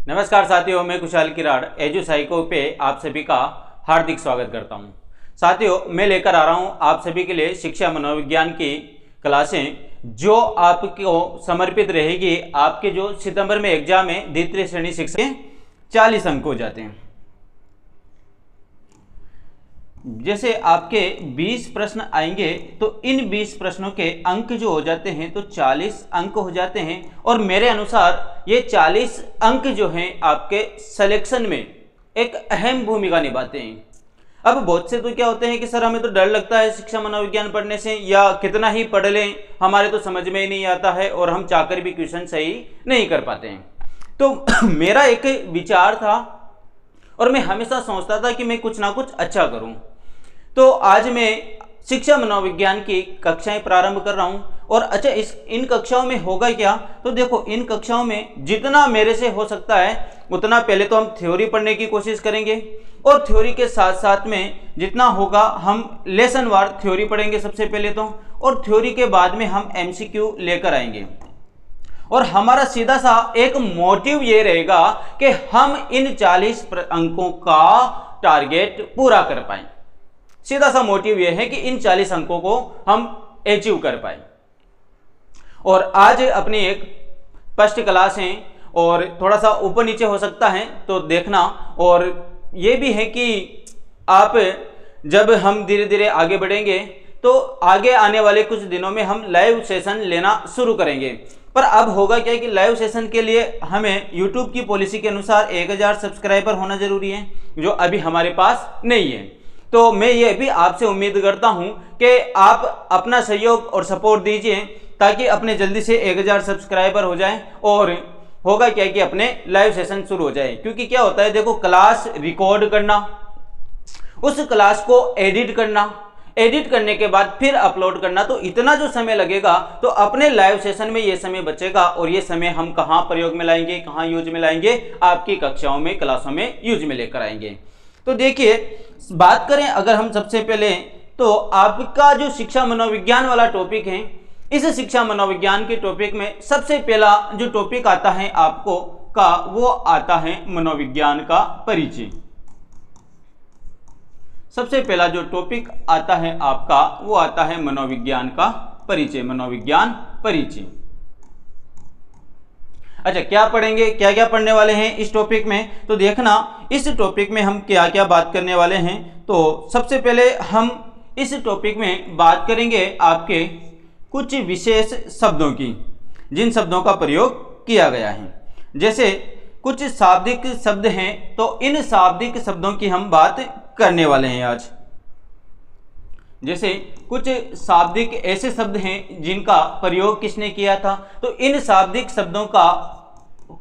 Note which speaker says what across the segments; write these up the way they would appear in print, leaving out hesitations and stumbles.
Speaker 1: नमस्कार साथियों, मैं कुशाल किराड़ एजू साइको पे आप सभी का हार्दिक स्वागत करता हूं। साथियों, मैं लेकर आ रहा हूं आप सभी के लिए शिक्षा मनोविज्ञान की क्लासें जो आपको समर्पित रहेगी। आपके जो सितंबर में एग्जाम है द्वितीय श्रेणी शिक्षा के 40 अंक हो जाते हैं। जैसे आपके 20 प्रश्न आएंगे तो इन 20 प्रश्नों के अंक जो हो जाते हैं तो 40 अंक हो जाते हैं और मेरे अनुसार ये 40 अंक जो हैं आपके सिलेक्शन में एक अहम भूमिका निभाते हैं। अब बहुत से तो क्या होते हैं कि सर हमें तो डर लगता है शिक्षा मनोविज्ञान पढ़ने से, या कितना ही पढ़ लें हमारे तो समझ में ही नहीं आता है और हम चाहकर भी क्वेश्चन सही नहीं कर पाते हैं। तो मेरा एक विचार था और मैं हमेशा सोचता था कि मैं कुछ ना कुछ अच्छा करूं। तो आज मैं शिक्षा मनोविज्ञान की कक्षाएं प्रारंभ कर रहा हूं। और अच्छा, इन कक्षाओं में होगा क्या, तो देखो इन कक्षाओं में जितना मेरे से हो सकता है उतना पहले तो हम थ्योरी पढ़ने की कोशिश करेंगे और थ्योरी के साथ साथ में जितना होगा हम लेसन वार थ्योरी पढ़ेंगे सबसे पहले तो, और थ्योरी के बाद में हम एमसीक्यू लेकर आएंगे। और हमारा सीधा सा एक मोटिव ये रहेगा कि हम इन 40 अंकों का टारगेट पूरा कर पाएं। सीधा सा मोटिव यह है कि इन 40 अंकों को हम अचीव कर पाए। और आज अपनी एक फर्स्ट क्लास है और थोड़ा सा ऊपर नीचे हो सकता है तो देखना। और ये भी है कि आप जब हम धीरे धीरे आगे बढ़ेंगे तो आगे आने वाले कुछ दिनों में हम लाइव सेशन लेना शुरू करेंगे। पर अब होगा क्या कि लाइव सेशन के लिए हमें YouTube की पॉलिसी के अनुसार 1000 सब्सक्राइबर होना जरूरी है, जो अभी हमारे पास नहीं है। तो मैं ये भी आपसे उम्मीद करता हूं कि आप अपना सहयोग और सपोर्ट दीजिए ताकि अपने जल्दी से 1000 सब्सक्राइबर हो जाएं। और होगा क्या कि अपने लाइव सेशन शुरू हो जाए। क्योंकि क्या होता है, देखो क्लास रिकॉर्ड करना, उस क्लास को एडिट करना, एडिट करने के बाद फिर अपलोड करना, तो इतना जो समय लगेगा तो अपने लाइव सेशन में ये समय बचेगा। और ये समय हम कहाँ प्रयोग में लाएंगे, कहाँ यूज में लाएंगे, आपकी कक्षाओं में क्लासों में यूज में लेकर आएंगे। तो देखिए, बात करें अगर हम सबसे पहले तो आपका जो शिक्षा मनोविज्ञान वाला टॉपिक है, इस शिक्षा मनोविज्ञान के टॉपिक में सबसे पहला जो टॉपिक आता है आपको का वो आता है मनोविज्ञान का परिचय। सबसे पहला जो टॉपिक आता है आपका वो आता है मनोविज्ञान का परिचय, मनोविज्ञान परिचय। अच्छा, क्या पढ़ेंगे, क्या क्या पढ़ने वाले हैं इस टॉपिक में, तो देखना इस टॉपिक में हम क्या क्या बात करने वाले हैं। तो सबसे पहले हम इस टॉपिक में बात करेंगे आपके कुछ विशेष शब्दों की, जिन शब्दों का प्रयोग किया गया है। जैसे कुछ शाब्दिक शब्द हैं तो इन शाब्दिक शब्दों की हम बात करने वाले हैं आज। जैसे कुछ शाब्दिक ऐसे शब्द हैं जिनका प्रयोग किसने किया था, तो इन शाब्दिक शब्दों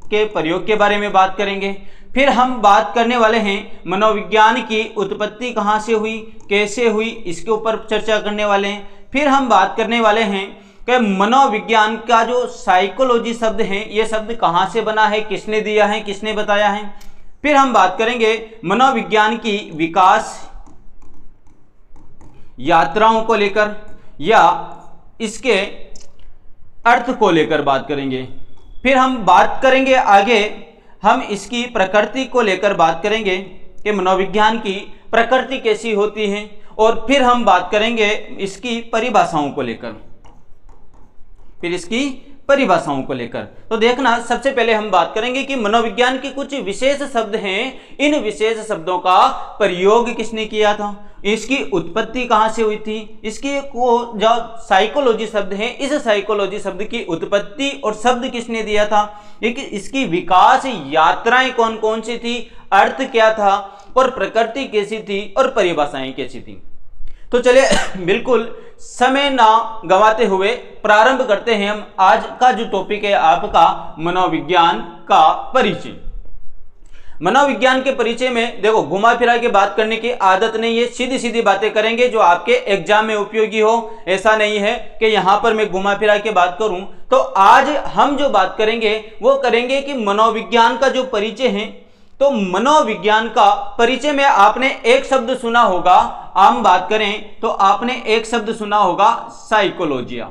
Speaker 1: के प्रयोग के बारे में बात करेंगे। फिर हम बात करने वाले हैं मनोविज्ञान की उत्पत्ति कहाँ से हुई, कैसे हुई, इसके ऊपर चर्चा करने वाले हैं। फिर हम बात करने वाले हैं कि मनोविज्ञान का जो साइकोलॉजी शब्द है, ये शब्द कहाँ से बना है, किसने दिया है, किसने बताया है। फिर हम बात करेंगे मनोविज्ञान की विकास यात्राओं को लेकर या इसके अर्थ को लेकर बात करेंगे। फिर हम बात करेंगे आगे, हम इसकी प्रकृति को लेकर बात करेंगे कि मनोविज्ञान की प्रकृति कैसी होती है। और फिर हम बात करेंगे इसकी परिभाषाओं को लेकर, फिर इसकी परिभाषाओं को लेकर। तो देखना, सबसे पहले हम बात करेंगे कि मनोविज्ञान के कुछ विशेष शब्द हैं, इन विशेष शब्दों का प्रयोग किसने किया था, इसकी उत्पत्ति कहाँ से हुई थी, इसकी को जो साइकोलॉजी शब्द है, इस साइकोलॉजी शब्द की उत्पत्ति और शब्द किसने दिया था, इसकी विकास यात्राएं कौन कौन सी थी, अर्थ क्या था, और प्रकृति कैसी थी, और परिभाषाएं कैसी थी। तो चलिए बिल्कुल समय ना गंवाते हुए प्रारंभ करते हैं हम आज का जो टॉपिक है आपका मनोविज्ञान का परिचय। मनोविज्ञान के परिचय में देखो घुमा फिरा के बात करने की आदत नहीं है, सीधी सीधी बातें करेंगे जो आपके एग्जाम में उपयोगी हो। ऐसा नहीं है कि यहां पर मैं घुमा फिरा के बात करूं। तो आज हम जो बात करेंगे वो करेंगे कि मनोविज्ञान का जो परिचय है, तो मनोविज्ञान का परिचय में आपने एक शब्द सुना होगा, आम बात करें तो आपने एक शब्द सुना होगा साइकोलॉजिया।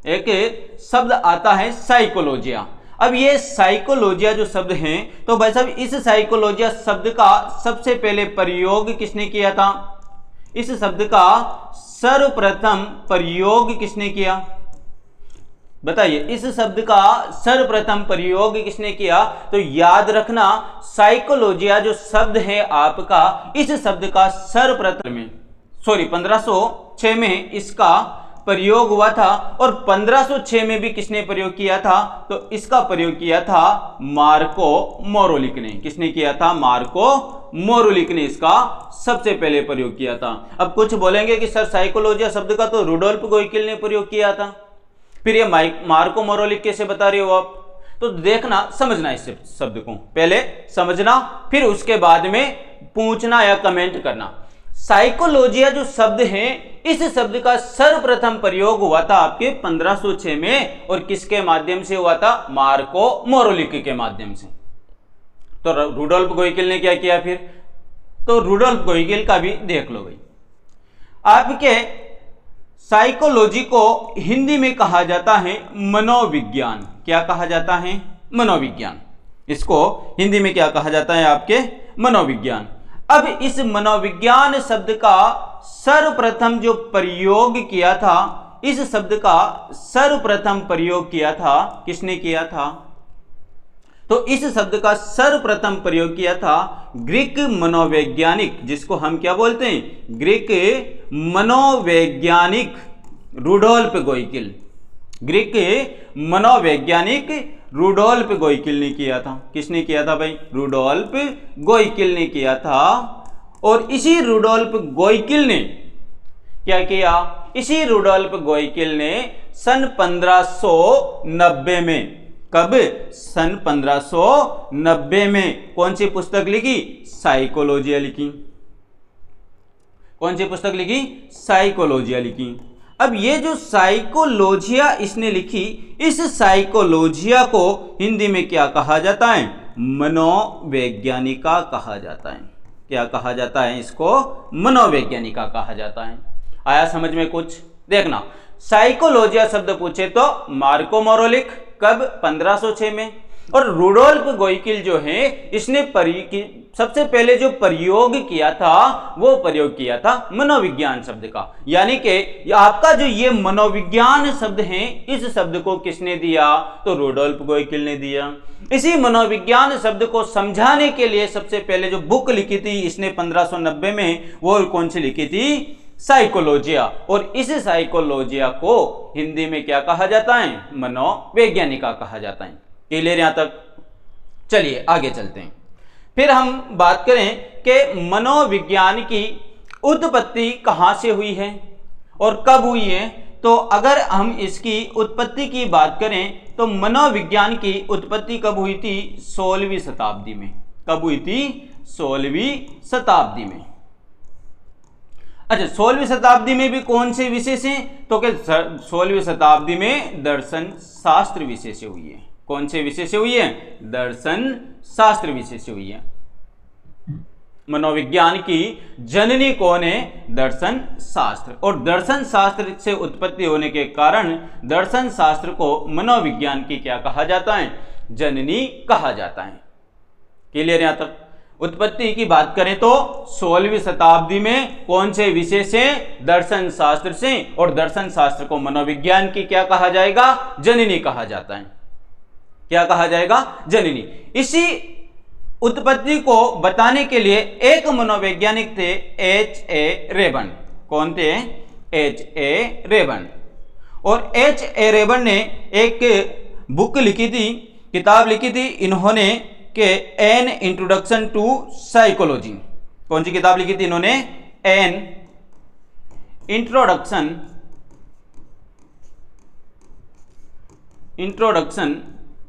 Speaker 1: एक शब्द आता है साइकोलॉजिया। अब ये साइकोलॉजिया जो शब्द हैं, तो भाई साहब इस साइकोलॉजिया शब्द का सबसे पहले प्रयोग किसने किया था? इस शब्द का सर्वप्रथम प्रयोग किसने किया? बताइए, इस शब्द का सर्वप्रथम प्रयोग किसने किया? तो याद रखना, साइकोलॉजिया जो शब्द है आपका, इस शब्द का सर्वप्रथम में 1506 में इसका प्रयोग हुआ था। और 1506 में भी किसने प्रयोग किया था? तो इसका प्रयोग किया था मार्को मोरोलिक ने। किसने किया था? मार्को मोरोलिक ने इसका सबसे पहले प्रयोग किया था। अब कुछ बोलेंगे कि सर साइकोलॉजिया शब्द का तो रुडोल्फ गोइकिल ने प्रयोग किया था, फिर ये मार्को मोरोलिक कैसे बता रहे हो आप? तो देखना, समझना, इस शब्द को पहले समझना, फिर उसके बाद में पूछना या कमेंट करना। साइकोलॉजिया जो शब्द है, इस शब्द का सर्वप्रथम प्रयोग हुआ था आपके 1506 में, और किसके माध्यम से हुआ था? मार्को मोरोलिक के माध्यम से। तो रुडोल्फ गोइकिल ने क्या किया फिर? तो रुडोल्फ गोइकिल का भी देख लो भाई। आपके साइकोलॉजी को हिंदी में कहा जाता है मनोविज्ञान। क्या कहा जाता है? मनोविज्ञान। इसको हिंदी में क्या कहा जाता है आपके? मनोविज्ञान। अब इस मनोविज्ञान शब्द का सर्वप्रथम जो प्रयोग किया था, इस शब्द का सर्वप्रथम प्रयोग किया था, किसने किया था? तो इस शब्द का सर्वप्रथम प्रयोग किया था ग्रीक मनोवैज्ञानिक, जिसको हम क्या बोलते हैं? ग्रीक मनोवैज्ञानिक रुडोल्फ गोइकिल। ग्रीक मनोवैज्ञानिक रुडोल्फ गोइकिल ने किया था। किसने किया था भाई? रुडोल्फ गोइकिल ने किया था। और इसी रुडोल्फ गोइकिल ने क्या किया? इसी रुडोल्फ गोइकिल ने सन 1590 में, कब? सन 1590 में कौन सी पुस्तक लिखी? साइकोलॉजिया लिखी। कौन सी पुस्तक लिखी? साइकोलॉजिया लिखी। अब ये जो साइकोलॉजिया इसने लिखी, इस साइकोलॉजिया को हिंदी में क्या कहा जाता है? मनोवैज्ञानिका कहा जाता है। क्या कहा जाता है इसको? मनोवैज्ञानिका कहा जाता है। आया समझ में कुछ? देखना, साइकोलॉजिया शब्द पूछे तो मार्को मोरोलिक, कब? 1506 में। और रुडोल्फ गोइकिल जो है, इसने सबसे पहले जो प्रयोग किया था, वो प्रयोग किया था मनोविज्ञान शब्द का। यानी कि आपका जो ये मनोविज्ञान शब्द है, इस शब्द को किसने दिया? तो रुडोल्फ गोइकिल ने दिया। इसी मनोविज्ञान शब्द को समझाने के लिए सबसे पहले जो बुक लिखी थी इसने 1590 में, वो कौन सी लिखी थी? साइकोलॉजिया। और इस साइकोलॉजिया को हिंदी में क्या कहा जाता है? मनोवैज्ञानिका कहा जाता है। क्लियर यहां तक? चलिए आगे चलते हैं। फिर हम बात करें कि मनोविज्ञान की उत्पत्ति कहां से हुई है और कब हुई है। तो अगर हम इसकी उत्पत्ति की बात करें तो मनोविज्ञान की उत्पत्ति कब हुई थी? 16वीं शताब्दी में। कब हुई थी? 16वीं शताब्दी में। अच्छा, 16वीं शताब्दी में भी कौन से विषय से? तो क्या 16वीं शताब्दी में दर्शन शास्त्र विषय से हुई है। कौन से विषय से हुई है? दर्शन शास्त्र विषय से हुई है। मनोविज्ञान की जननी कौन है? दर्शन शास्त्र। और दर्शन शास्त्र से उत्पत्ति होने के कारण दर्शन शास्त्र को मनोविज्ञान की क्या कहा जाता है? जननी कहा जाता है। क्लियर यहां तक? उत्पत्ति की बात करें तो 16वीं शताब्दी में कौन से विषय से? दर्शन शास्त्र से। और दर्शन शास्त्र को मनोविज्ञान की क्या कहा जाएगा? जननी कहा जाता है। क्या कहा जाएगा? जननी। इसी उत्पत्ति को बताने के लिए एक मनोवैज्ञानिक थे, H.A. रेबन। कौन थे? H.A. रेबन। और H.A. रेबन ने एक बुक लिखी थी, किताब लिखी थी इन्होंने के एन इंट्रोडक्शन टू साइकोलॉजी। कौन सी किताब लिखी थी इन्होंने? An introduction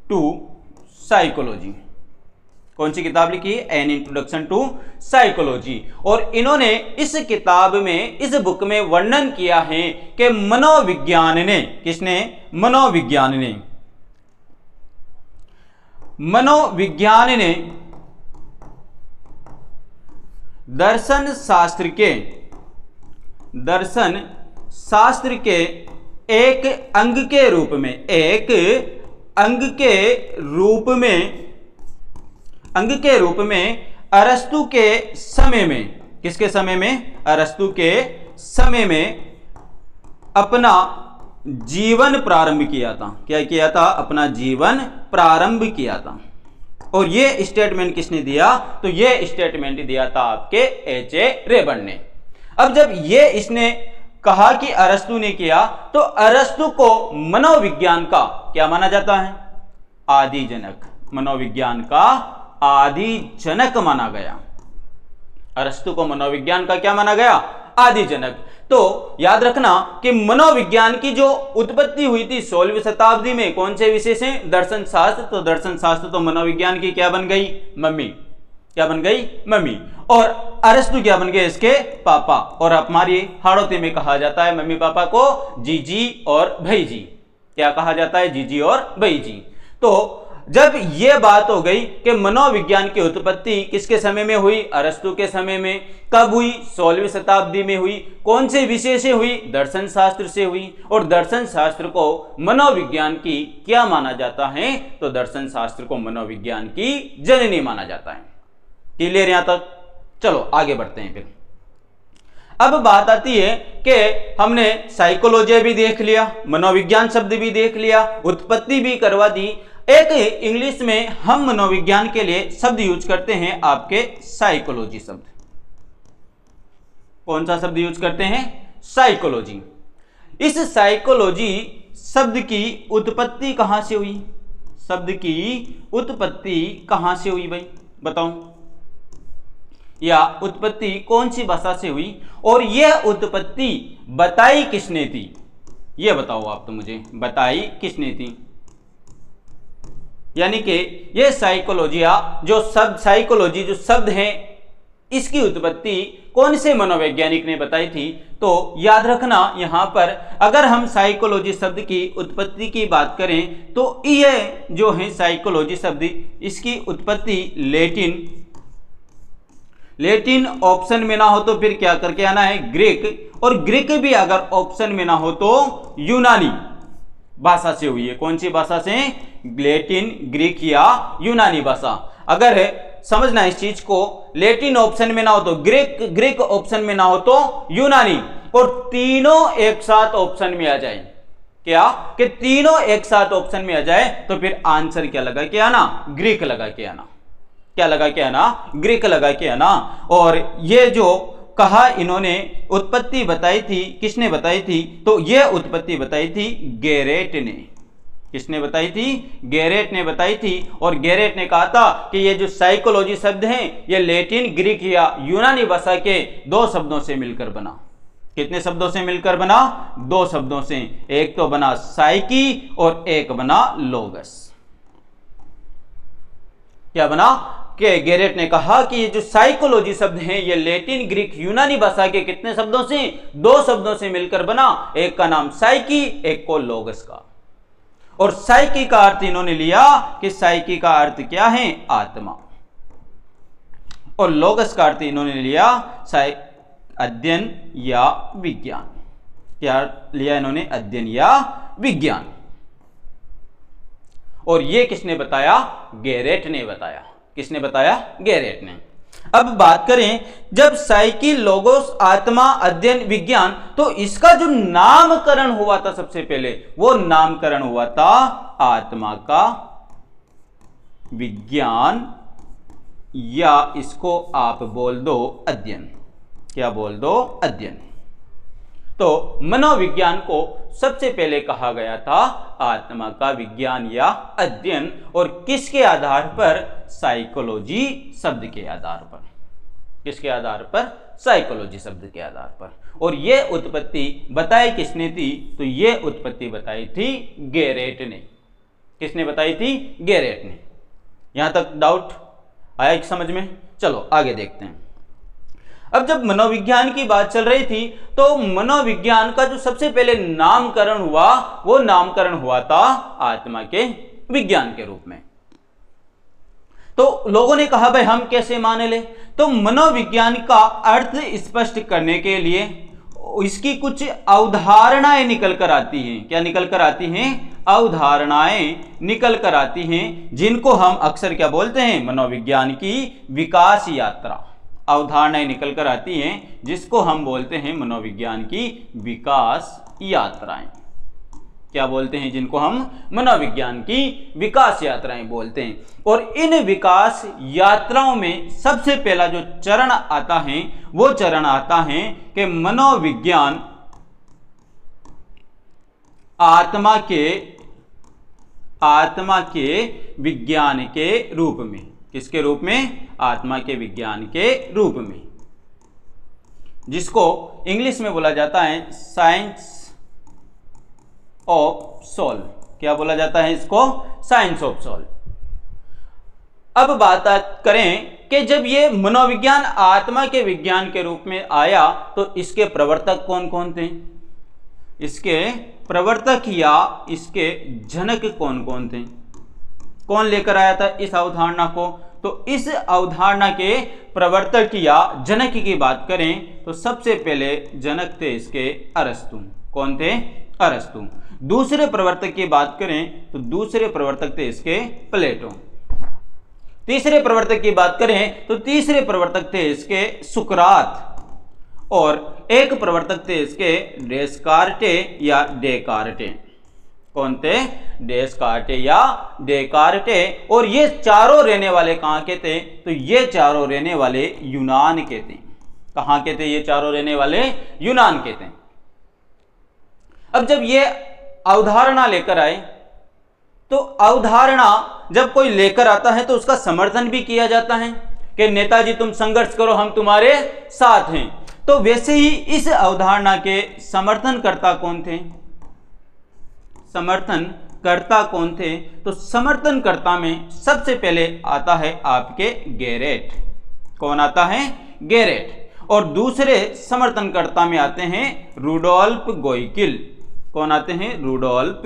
Speaker 1: to psychology. कौन सी किताब लिखी? An introduction to psychology. और इन्होंने इस किताब में, इस बुक में वर्णन किया है कि मनोविज्ञान ने, किसने? मनोविज्ञान ने दर्शन शास्त्र के एक अंग के रूप में, एक अंग के रूप में अरस्तु के समय में, किसके समय में? अरस्तु के समय में अपना जीवन प्रारंभ किया था। क्या किया था? अपना जीवन प्रारंभ किया था। और ये स्टेटमेंट किसने दिया? तो ये स्टेटमेंट दिया था आपके एच.ए. रेबर्न ने। अब जब ये इसने कहा कि अरस्तु ने किया, तो अरस्तु को मनोविज्ञान का क्या माना जाता है? आदि जनक। मनोविज्ञान का आदि जनक माना गया। अरस्तु को मनोविज्ञान का क्या माना गया? आदि जनक। तो याद रखना कि मनोविज्ञान की जो उत्पत्ति हुई थी 16वीं शताब्दी में, कौन से विषय से? दर्शन शास्त्र। तो दर्शन शास्त्र तो मनोविज्ञान की क्या बन गई? मम्मी। क्या बन गई? मम्मी। और अरस्तु क्या बन गए? इसके पापा। और हमारी हाड़ौती में कहा जाता है मम्मी पापा को जीजी और भईजी। क्या कहा जाता है? जीजी और भईजी। तो जब यह बात हो गई कि मनोविज्ञान की उत्पत्ति किसके समय में हुई? अरस्तु के समय में। कब हुई? 16वीं शताब्दी में हुई। कौन से विषय से हुई? दर्शन शास्त्र से हुई। और दर्शन शास्त्र को मनोविज्ञान की क्या माना जाता है? तो दर्शन शास्त्र को मनोविज्ञान की जननी माना जाता है। क्लियर यहां तक? चलो आगे बढ़ते हैं। फिर अब बात आती है कि हमने साइकोलॉजी भी देख लिया, मनोविज्ञान शब्द भी देख लिया, उत्पत्ति भी करवा दी। एक इंग्लिश में हम मनोविज्ञान के लिए शब्द यूज करते हैं आपके साइकोलॉजी शब्द। कौन सा शब्द यूज करते हैं? साइकोलॉजी। इस साइकोलॉजी शब्द की उत्पत्ति कहां से हुई? शब्द की उत्पत्ति कहां से हुई भाई बताओ? या उत्पत्ति कौन सी भाषा से हुई? और यह उत्पत्ति बताई किसने थी? यह बताओ आप तो मुझे, बताई किसने थी? यानी कि यह साइकोलॉजी जो शब्द है, इसकी उत्पत्ति कौन से मनोवैज्ञानिक ने बताई थी? तो याद रखना यहां पर अगर हम साइकोलॉजी शब्द की उत्पत्ति की बात करें तो यह जो है साइकोलॉजी शब्द, इसकी उत्पत्ति लेटिन ऑप्शन में ना हो तो फिर क्या करके आना है? ग्रीक। और ग्रीक भी अगर ऑप्शन में ना हो तो यूनानी भाषा से हुई है। कौन सी भाषा से? लेटिन, ग्रीक या यूनानी भाषा। अगर समझना इस चीज को, लेटिन ऑप्शन में ना हो तो ग्रीक ऑप्शन में ना हो तो यूनानी, और तीनों एक साथ ऑप्शन में आ जाए। क्या कि तीनों एक साथ ऑप्शन में आ जाए तो फिर आंसर क्या लगा के आना? ग्रीक लगा के आना। क्या लगा के आना? ग्रीक लगा के आना। और ये जो कहा इन्होंने उत्पत्ति बताई थी, किसने बताई थी? तो ये उत्पत्ति बताई थी गेरेट ने। किसने बताई थी? गेरेट ने बताई थी। और गेरेट ने कहा था कि ये जो साइकोलॉजी शब्द है ये लेटिन, ग्रीक या यूनानी भाषा के दो शब्दों से मिलकर बना। कितने शब्दों से मिलकर बना? दो शब्दों से। एक तो बना साइकी और एक बना लोगस। क्या बना? कि गेरेट ने कहा कि ये जो साइकोलॉजी शब्द है ये लेटिन, ग्रीक, यूनानी भाषा के कितने शब्दों से? दो शब्दों से मिलकर बना। एक का नाम साइकी, एक को लोगस का। और साइकी का अर्थ इन्होंने लिया कि साइकी का अर्थ क्या है? आत्मा। और लोगस का अर्थ इन्होंने लिया अध्ययन या विज्ञान। क्या लिया इन्होंने? अध्ययन या विज्ञान। और ये किसने बताया? गेरेट ने बताया। किसने बताया? गेरेट ने। अब बात करें जब साइकी, लोगोस, आत्मा, अध्ययन, विज्ञान, तो इसका जो नामकरण हुआ था सबसे पहले, वो नामकरण हुआ था आत्मा का विज्ञान, या इसको आप बोल दो अध्ययन। क्या बोल दो? अध्ययन। तो मनोविज्ञान को सबसे पहले कहा गया था आत्मा का विज्ञान या अध्ययन। और किसके आधार पर? साइकोलॉजी शब्द के आधार पर। किसके आधार पर? साइकोलॉजी शब्द के आधार पर। और यह उत्पत्ति बताई किसने थी? तो यह उत्पत्ति बताई थी गेरेट ने। किसने बताई थी? गेरेट ने। यहां तक डाउट आया समझ में? चलो आगे देखते हैं। अब जब मनोविज्ञान की बात चल रही थी तो मनोविज्ञान का जो सबसे पहले नामकरण हुआ वो नामकरण हुआ था आत्मा के विज्ञान के रूप में। तो लोगों ने कहा भाई हम कैसे मान ले? तो मनोविज्ञान का अर्थ स्पष्ट करने के लिए इसकी कुछ अवधारणाएं निकल कर आती हैं। क्या निकल कर आती हैं? अवधारणाएं निकल कर आती हैं, जिनको हम अक्सर क्या बोलते हैं? मनोविज्ञान की विकास यात्रा। अवधारणाएं निकल कर आती हैं जिसको हम बोलते हैं मनोविज्ञान की विकास यात्राएं। क्या बोलते हैं? जिनको हम मनोविज्ञान की विकास यात्राएं बोलते हैं। और इन विकास यात्राओं में सबसे पहला जो चरण आता है वो चरण आता है कि मनोविज्ञान आत्मा के विज्ञान के रूप में। किसके रूप में? आत्मा के विज्ञान के रूप में, जिसको इंग्लिश में बोला जाता है साइंस ऑफ सोल। क्या बोला जाता है इसको? Science of soul. अब बात करें कि जब ये मनोविज्ञान आत्मा के विज्ञान के रूप में आया तो इसके प्रवर्तक कौन कौन थे? इसके प्रवर्तक या इसके जनक कौन कौन थे? कौन लेकर आया था इस अवधारणा को? तो इस अवधारणा के प्रवर्तक या जनक की बात करें तो सबसे पहले जनक थे इसके अरस्तु। कौन थे? अरस्तु। दूसरे प्रवर्तक की बात करें तो दूसरे प्रवर्तक थे इसके प्लेटो। तीसरे प्रवर्तक की बात करें तो तीसरे प्रवर्तक थे इसके सुकरात। और एक प्रवर्तक थे इसके डेस्कार्टे या डेकार्टे। कौन थे? डेस्कार्टे या डेकार्टे। और ये चारों रहने वाले कहां के थे? तो ये चारों रहने वाले यूनान के थे। कहां के थे ये चारों रहने वाले? यूनान के थे। अब जब ये अवधारणा लेकर आए तो अवधारणा जब कोई लेकर आता है तो उसका समर्थन भी किया जाता है कि नेताजी तुम संघर्ष करो, हम तुम्हारे साथ हैं। तो वैसे ही इस अवधारणा के समर्थनकर्ता कौन थे? समर्थनकर्ता कौन थे? तो समर्थनकर्ता में सबसे पहले आता है आपके गेरेट। कौन आता है? गेरेट। और दूसरे समर्थनकर्ता में आते हैं रुडोल्फ गोइकिल। कौन आते हैं? रुडोल्फ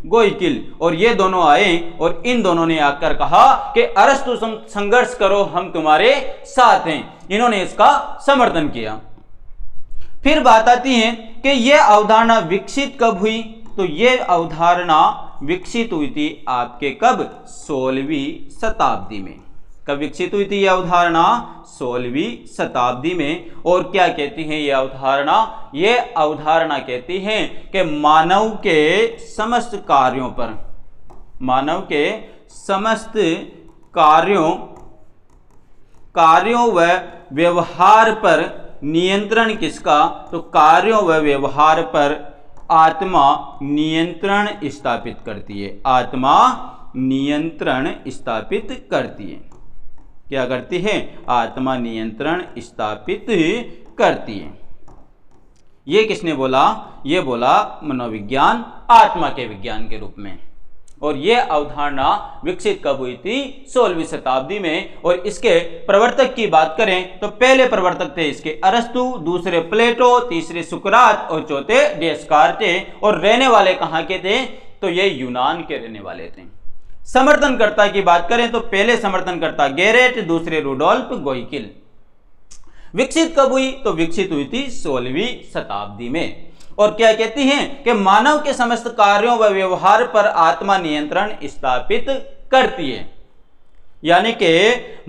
Speaker 1: गोइकिल। और ये दोनों आए और इन दोनों ने आकर कहा कि अरस्तु संघर्ष करो, हम तुम्हारे साथ हैं। इन्होंने इसका समर्थन किया। फिर बात आती है कि यह अवधारणा विकसित कब हुई? तो यह अवधारणा विकसित हुई थी आपके कब? 16वीं शताब्दी में। कब विकसित हुई थी यह अवधारणा? 16वीं शताब्दी में। और क्या कहती है यह अवधारणा? यह अवधारणा कहती है कि मानव के समस्त कार्यों पर, मानव के समस्त कार्यों व व्यवहार पर नियंत्रण किसका? तो कार्यों व व्यवहार पर आत्मा नियंत्रण स्थापित करती है। आत्मा नियंत्रण स्थापित करती है। क्या करती है? आत्मा नियंत्रण स्थापित करती है। ये किसने बोला? ये बोला मनोविज्ञान आत्मा के विज्ञान के रूप में। और यह अवधारणा विकसित कब हुई थी? 16वीं शताब्दी में। और इसके प्रवर्तक की बात करें तो पहले प्रवर्तक थे इसके अरस्तु, दूसरे प्लेटो, तीसरे सुकरात और चौथे डेस्कार्टे। और रहने वाले कहां के थे? तो ये यूनान के रहने वाले थे। समर्थनकर्ता की बात करें तो पहले समर्थनकर्ता गेरेट, दूसरे रुडोल्फ गोइकिल। विकसित कब हुई? तो विकसित हुई थी 16वीं शताब्दी में। और क्या कहती हैं कि मानव के समस्त कार्यों व व्यवहार पर आत्मा नियंत्रण स्थापित करती है। यानी कि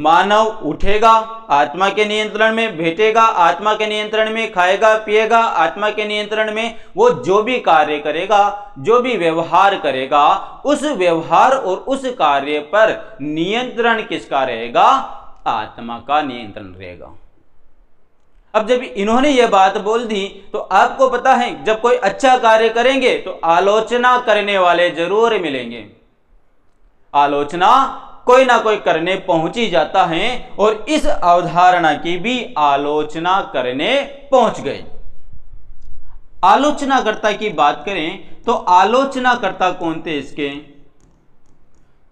Speaker 1: मानव उठेगा, आत्मा के नियंत्रण में बैठेगा, आत्मा के नियंत्रण में खाएगा पिएगा, आत्मा के नियंत्रण में वो जो भी कार्य करेगा, जो भी व्यवहार करेगा, उस व्यवहार और उस कार्य पर नियंत्रण किसका रहेगा? आत्मा का नियंत्रण रहेगा। अब जब इन्होंने यह बात बोल दी तो आपको पता है जब कोई अच्छा कार्य करेंगे तो आलोचना करने वाले जरूर मिलेंगे। आलोचना कोई ना कोई करने पहुंच ही जाता है और इस अवधारणा की भी आलोचना करने पहुंच गए। आलोचनाकर्ता की बात करें तो आलोचनाकर्ता कौन थे इसके?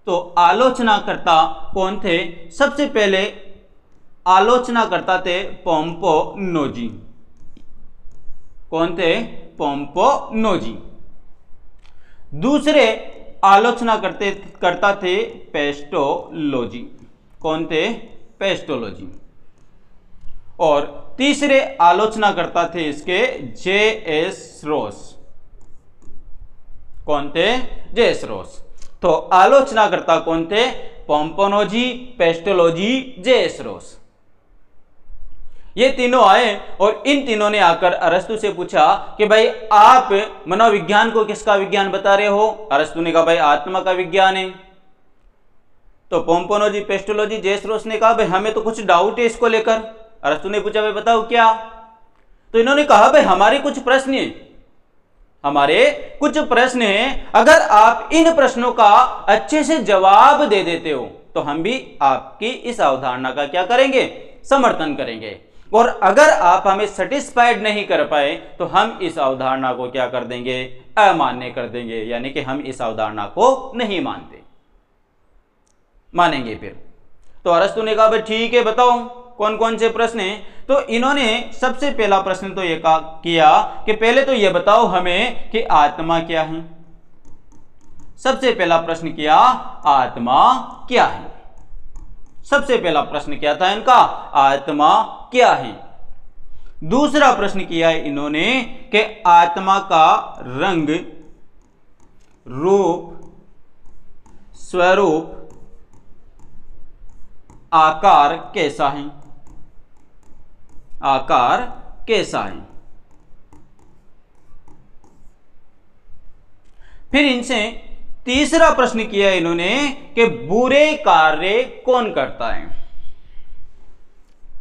Speaker 1: तो आलोचनाकर्ता कौन थे? सबसे पहले आलोचना करता थे पोम्पोनोजी। कौन थे? पोम्पोनोजी। दूसरे आलोचना करता थे पेस्टोलॉजी। कौन थे? पेस्टोलॉजी। और तीसरे आलोचनाकर्ता थे इसके जे.एस. रोस। कौन थे? जे.एस. रोस। तो आलोचनाकर्ता कौन थे? पोम्पोनोजी, पेस्टोलॉजी, जे.एस. रोस। ये तीनों आए और इन तीनों ने आकर अरस्तु से पूछा कि भाई आप मनोविज्ञान को किसका विज्ञान बता रहे हो? अरस्तु ने कहा भाई आत्मा का विज्ञान है। तो पोम्पोनोजी, पेस्टोलॉजी, जे.एस. रोस ने कहा भाई हमें तो कुछ डाउट है इसको लेकर। अरस्तु ने पूछा भाई बताओ क्या? तो इन्होंने कहा भाई हमारे कुछ प्रश्न हैं, अगर आप इन प्रश्नों का अच्छे से जवाब दे देते हो तो हम भी आपकी इस अवधारणा का क्या करेंगे? समर्थन करेंगे। और अगर आप हमें सेटिस्फाइड नहीं कर पाए तो हम इस अवधारणा को क्या कर देंगे? अमान्य कर देंगे, यानी कि हम इस अवधारणा को नहीं मानेंगे फिर। तो अरस्तु ने कहा भाई ठीक है बताओ कौन कौन से प्रश्न हैं। तो इन्होंने सबसे पहला प्रश्न तो ये किया कि पहले तो ये बताओ हमें कि आत्मा क्या है। सबसे पहला प्रश्न किया आत्मा क्या है। सबसे पहला प्रश्न क्या था इनका? आत्मा क्या है। दूसरा प्रश्न किया है इन्होंने कि आत्मा का रंग, रूप, स्वरूप, आकार कैसा है? आकार कैसा है। फिर इनसे तीसरा प्रश्न किया इन्होंने कि बुरे कार्य कौन करता है।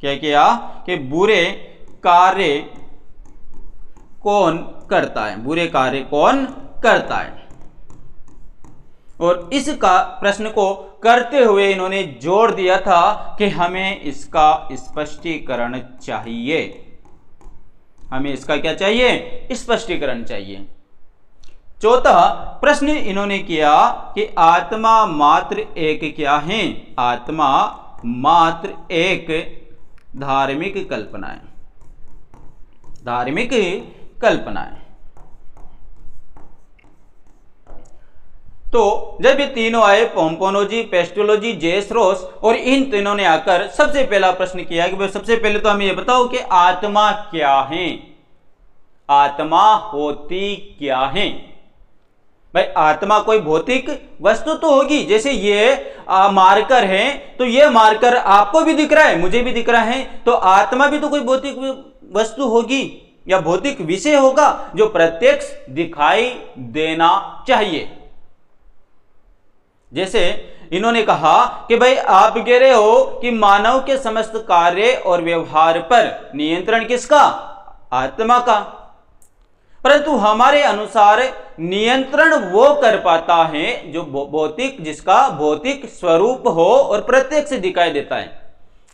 Speaker 1: क्या किया? कि बुरे कार्य कौन करता है, बुरे कार्य कौन करता है। और इस प्रश्न को करते हुए इन्होंने जोर दिया था कि हमें इसका स्पष्टीकरण चाहिए। हमें इसका क्या चाहिए? स्पष्टीकरण चाहिए। चौथा प्रश्न इन्होंने किया कि आत्मा मात्र एक क्या है? आत्मा मात्र एक धार्मिक कल्पना है। धार्मिक कल्पना है। तो जब ये तीनों आए, पोम्पोनोजी, पेस्टोलॉजी, जे.एस. रोस, और इन तीनों ने आकर सबसे पहला प्रश्न किया कि सबसे पहले तो हमें ये बताओ कि आत्मा क्या है, आत्मा होती क्या है। भाई आत्मा कोई भौतिक वस्तु तो होगी, जैसे ये मार्कर है तो ये मार्कर आपको भी दिख रहा है, मुझे भी दिख रहा है, तो आत्मा भी तो कोई भौतिक वस्तु होगी या भौतिक विषय होगा जो प्रत्यक्ष दिखाई देना चाहिए। जैसे इन्होंने कहा कि भाई आप कह रहे हो कि मानव के समस्त कार्य और व्यवहार पर नियंत्रण किसका? आत्मा का। परंतु हमारे अनुसार नियंत्रण वो कर पाता है जो भौतिक, जिसका भौतिक स्वरूप हो और प्रत्यक्ष दिखाई देता है।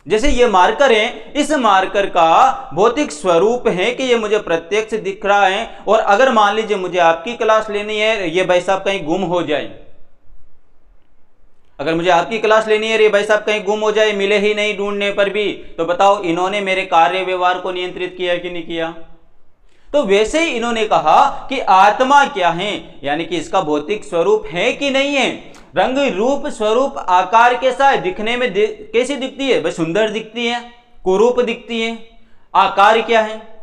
Speaker 1: जैसे ये मार्कर है, इस मार्कर का भौतिक स्वरूप है कि ये मुझे प्रत्यक्ष दिख रहा है, और अगर मान लीजिए मुझे आपकी क्लास लेनी है, ये भाई साहब कहीं गुम हो जाए, अगर मुझे आपकी क्लास लेनी है, रे भाई साहब कहीं गुम हो जाए, मिले ही नहीं ढूंढने पर भी, तो बताओ इन्होंने मेरे कार्य व्यवहार को नियंत्रित किया कि नहीं किया? तो वैसे ही इन्होंने कहा कि आत्मा क्या है, यानी कि इसका भौतिक स्वरूप है कि नहीं है, रंग, रूप, स्वरूप, आकार कैसा है, दिखने में कैसी दिखती है? भाई सुंदर दिखती है, कुरूप दिखती है, आकार क्या है।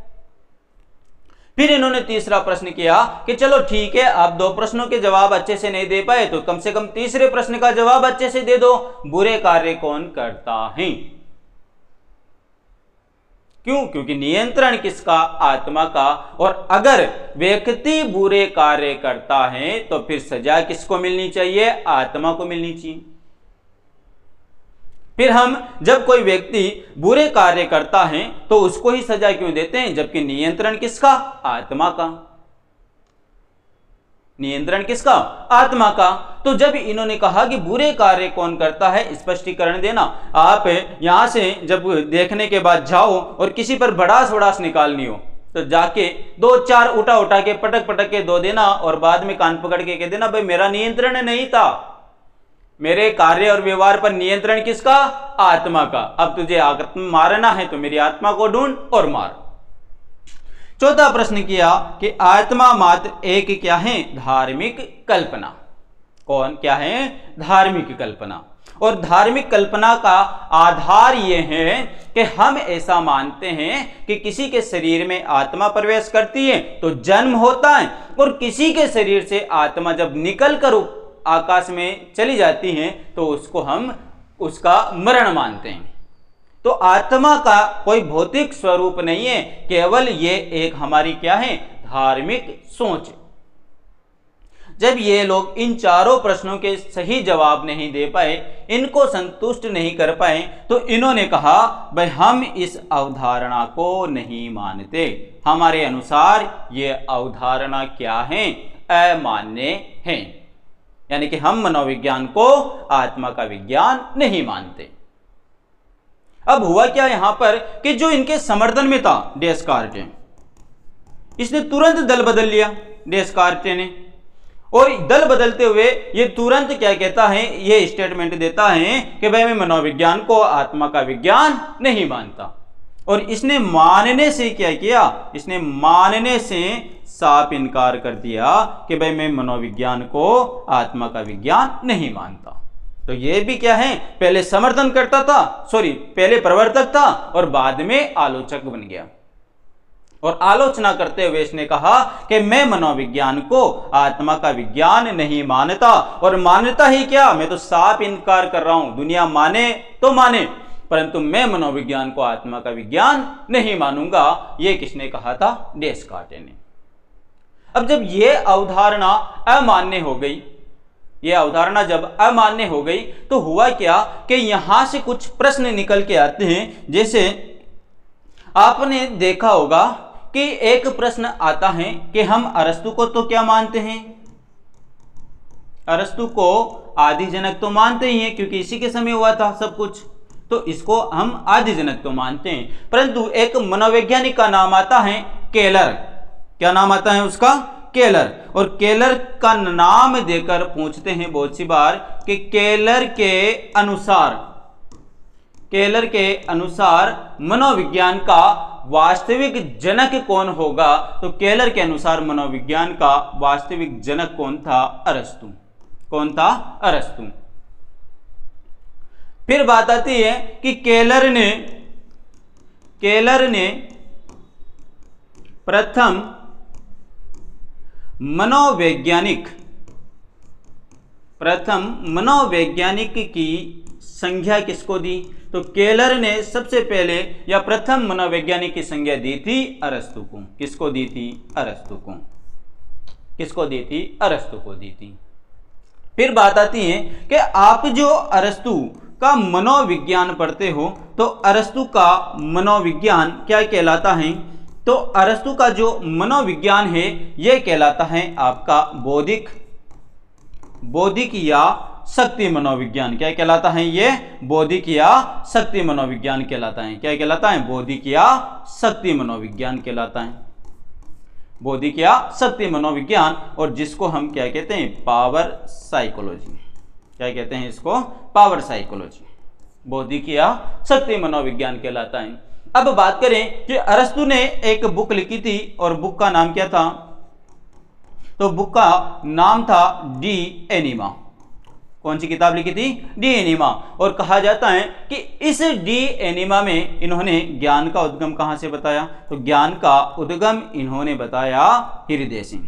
Speaker 1: फिर इन्होंने तीसरा प्रश्न किया कि चलो ठीक है, आप दो प्रश्नों के जवाब अच्छे से नहीं दे पाए तो कम से कम तीसरे प्रश्न का जवाब अच्छे से दे दो, बुरे कार्य कौन करता है। क्यों? क्योंकि नियंत्रण किसका? आत्मा का। और अगर व्यक्ति बुरे कार्य करता है तो फिर सजा किसको मिलनी चाहिए? आत्मा को मिलनी चाहिए। फिर हम जब कोई व्यक्ति बुरे कार्य करता है तो उसको ही सजा क्यों देते हैं, जबकि नियंत्रण किसका? आत्मा का। नियंत्रण किसका? आत्मा का। तो जब इन्होंने कहा कि बुरे कार्य कौन करता है, स्पष्टीकरण देना, आप यहां से जब देखने के बाद जाओ और किसी पर भड़ास वड़ास निकालनी हो तो जाके दो चार उठा के पटक के दो देना और बाद में कान पकड़ के कह देना भाई मेरा नियंत्रण नहीं था, मेरे कार्य और व्यवहार पर नियंत्रण किसका? आत्मा का। अब तुझे मारना है तो मेरी आत्मा को ढूंढ और मार। चौथा प्रश्न किया कि आत्मा मात्र एक क्या है? धार्मिक कल्पना। कौन क्या है? धार्मिक कल्पना। और धार्मिक कल्पना का आधार यह है कि हम ऐसा मानते हैं कि किसी के शरीर में आत्मा प्रवेश करती है तो जन्म होता है, और किसी के शरीर से आत्मा जब निकल कर आकाश में चली जाती है तो उसको हम उसका मरण मानते हैं। तो आत्मा का कोई भौतिक स्वरूप नहीं है, केवल ये एक हमारी क्या है, धार्मिक सोच। जब ये लोग इन चारों प्रश्नों के सही जवाब नहीं दे पाए, इनको संतुष्ट नहीं कर पाए, तो इन्होंने कहा भाई हम इस अवधारणा को नहीं मानते, हमारे अनुसार ये अवधारणा क्या है, अमान्य है। यानी कि हम मनोविज्ञान को आत्मा का विज्ञान नहीं मानते। अब हुआ क्या यहां पर कि जो इनके समर्थन में था डेस्कार्टे, इसने तुरंत दल बदल लिया डेस्कार्टे ने, और दल बदलते हुए ये तुरंत क्या कहता है, ये स्टेटमेंट देता है कि भाई मैं मनोविज्ञान को आत्मा का विज्ञान नहीं मानता। और इसने मानने से क्या किया, इसने मानने से साफ इनकार कर दिया कि भाई मैं मनोविज्ञान को आत्मा का विज्ञान नहीं मानता। तो ये भी क्या है, पहले समर्थन करता था, पहले प्रवर्तक था और बाद में आलोचक बन गया। और आलोचना करते हुए इसने कहा कि मैं मनोविज्ञान को आत्मा का विज्ञान नहीं मानता, और मानता ही क्या, मैं तो साफ इनकार कर रहा हूं, दुनिया माने तो माने, परंतु मैं मनोविज्ञान को आत्मा का विज्ञान नहीं मानूंगा। ये किसने कहा था, डेस्कार्टे ने। अब जब ये अवधारणा अमान्य हो गई, ये अवधारणा जब अमान्य हो गई तो हुआ क्या कि यहां से कुछ प्रश्न निकल के आते हैं। जैसे आपने देखा होगा कि एक प्रश्न आता है कि हम अरस्तु को तो क्या मानते हैं, अरस्तु को आदि जनक तो मानते ही हैं क्योंकि इसी के समय हुआ था सब कुछ, तो इसको हम आदि जनक तो मानते हैं। परंतु एक मनोवैज्ञानिक का नाम आता है केलर, क्या नाम आता है उसका, केलर। और केलर का नाम देकर पूछते हैं बहुत सी बार कि केलर के अनुसार मनोविज्ञान का वास्तविक जनक कौन होगा, तो केलर के अनुसार मनोविज्ञान का वास्तविक जनक कौन था, अरस्तु। कौन था, अरस्तु। फिर बात आती है कि केलर ने प्रथम मनोवैज्ञानिक की संज्ञा किसको दी, तो केलर ने सबसे पहले या प्रथम मनोवैज्ञानिक की संज्ञा दी थी अरस्तु को। किसको दी थी, अरस्तु को। किसको दी थी, अरस्तु को दी थी। फिर बात आती है कि आप जो अरस्तु का मनोविज्ञान पढ़ते हो तो अरस्तु का मनोविज्ञान क्या कहलाता है, तो अरस्तु का जो मनोविज्ञान है यह कहलाता है आपका बौद्धिक या शक्ति मनोविज्ञान। क्या कहलाता है ये, बौद्धिक या शक्ति मनोविज्ञान कहलाता है। क्या कहलाता है, बौद्धिक या शक्ति मनोविज्ञान कहलाता है, बौद्धिक या शक्ति मनोविज्ञान। और जिसको हम क्या कहते हैं, पावर साइकोलॉजी। क्या कहते हैं इसको, पावर साइकोलॉजी, बौद्धिक या शक्ति मनोविज्ञान कहलाता है। अब बात करें कि अरस्तु ने एक बुक लिखी थी और बुक का नाम क्या था, तो बुक का नाम था डी एनिमा। कौन सी किताब लिखी थी, डी एनिमा। और कहा जाता है कि इस डी एनिमा में इन्होंने ज्ञान का उद्गम कहां से बताया, तो ज्ञान का उद्गम इन्होंने बताया हृदय से।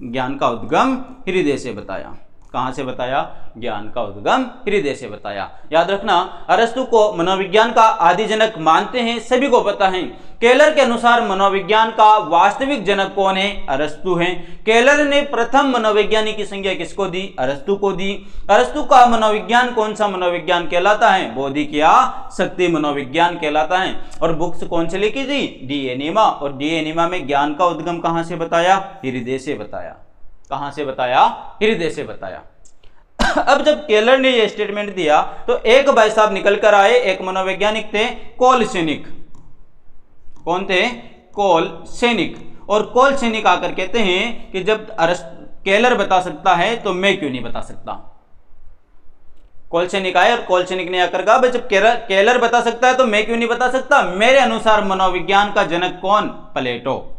Speaker 1: ज्ञान का उद्गम हृदय से बताया। कहां से बताया, ज्ञान का उद्गम हृदय से बताया। याद रखना, अरस्तु को मनोविज्ञान का आदि जनक मानते हैं, सभी को पता है। केलर के अनुसार मनोविज्ञान का वास्तविक जनक कौन है, अरस्तु है। केलर ने प्रथम मनोवैज्ञानिक की संज्ञा किसको दी, अरस्तु को दी। अरस्तु का मनोविज्ञान कौन सा मनोविज्ञान कहलाता है, बौद्धिक या शक्ति मनोविज्ञान कहलाता है। और बुक्स कौन से लिखी थी, डी एनिमा। और डी एनिमा में ज्ञान का उद्गम कहां से बताया, हृदय से बताया। कहां से बताया, हृदय से बताया। अब जब केलर ने यह स्टेटमेंट दिया तो एक भाई साहब निकल कर आए, एक मनोवैज्ञानिक थे कोलसेनिक। कौन थे, कोलसेनिक। और कोलसेनिक आकर कहते हैं कि जब केलर बता सकता है तो मैं क्यों नहीं बता सकता। कोलसेनिक आए और कोलसेनिक ने आकर कहा, जब केलर बता सकता है तो मैं क्यों नहीं बता सकता। मेरे अनुसार मनोविज्ञान का जनक कौन, प्लेटो।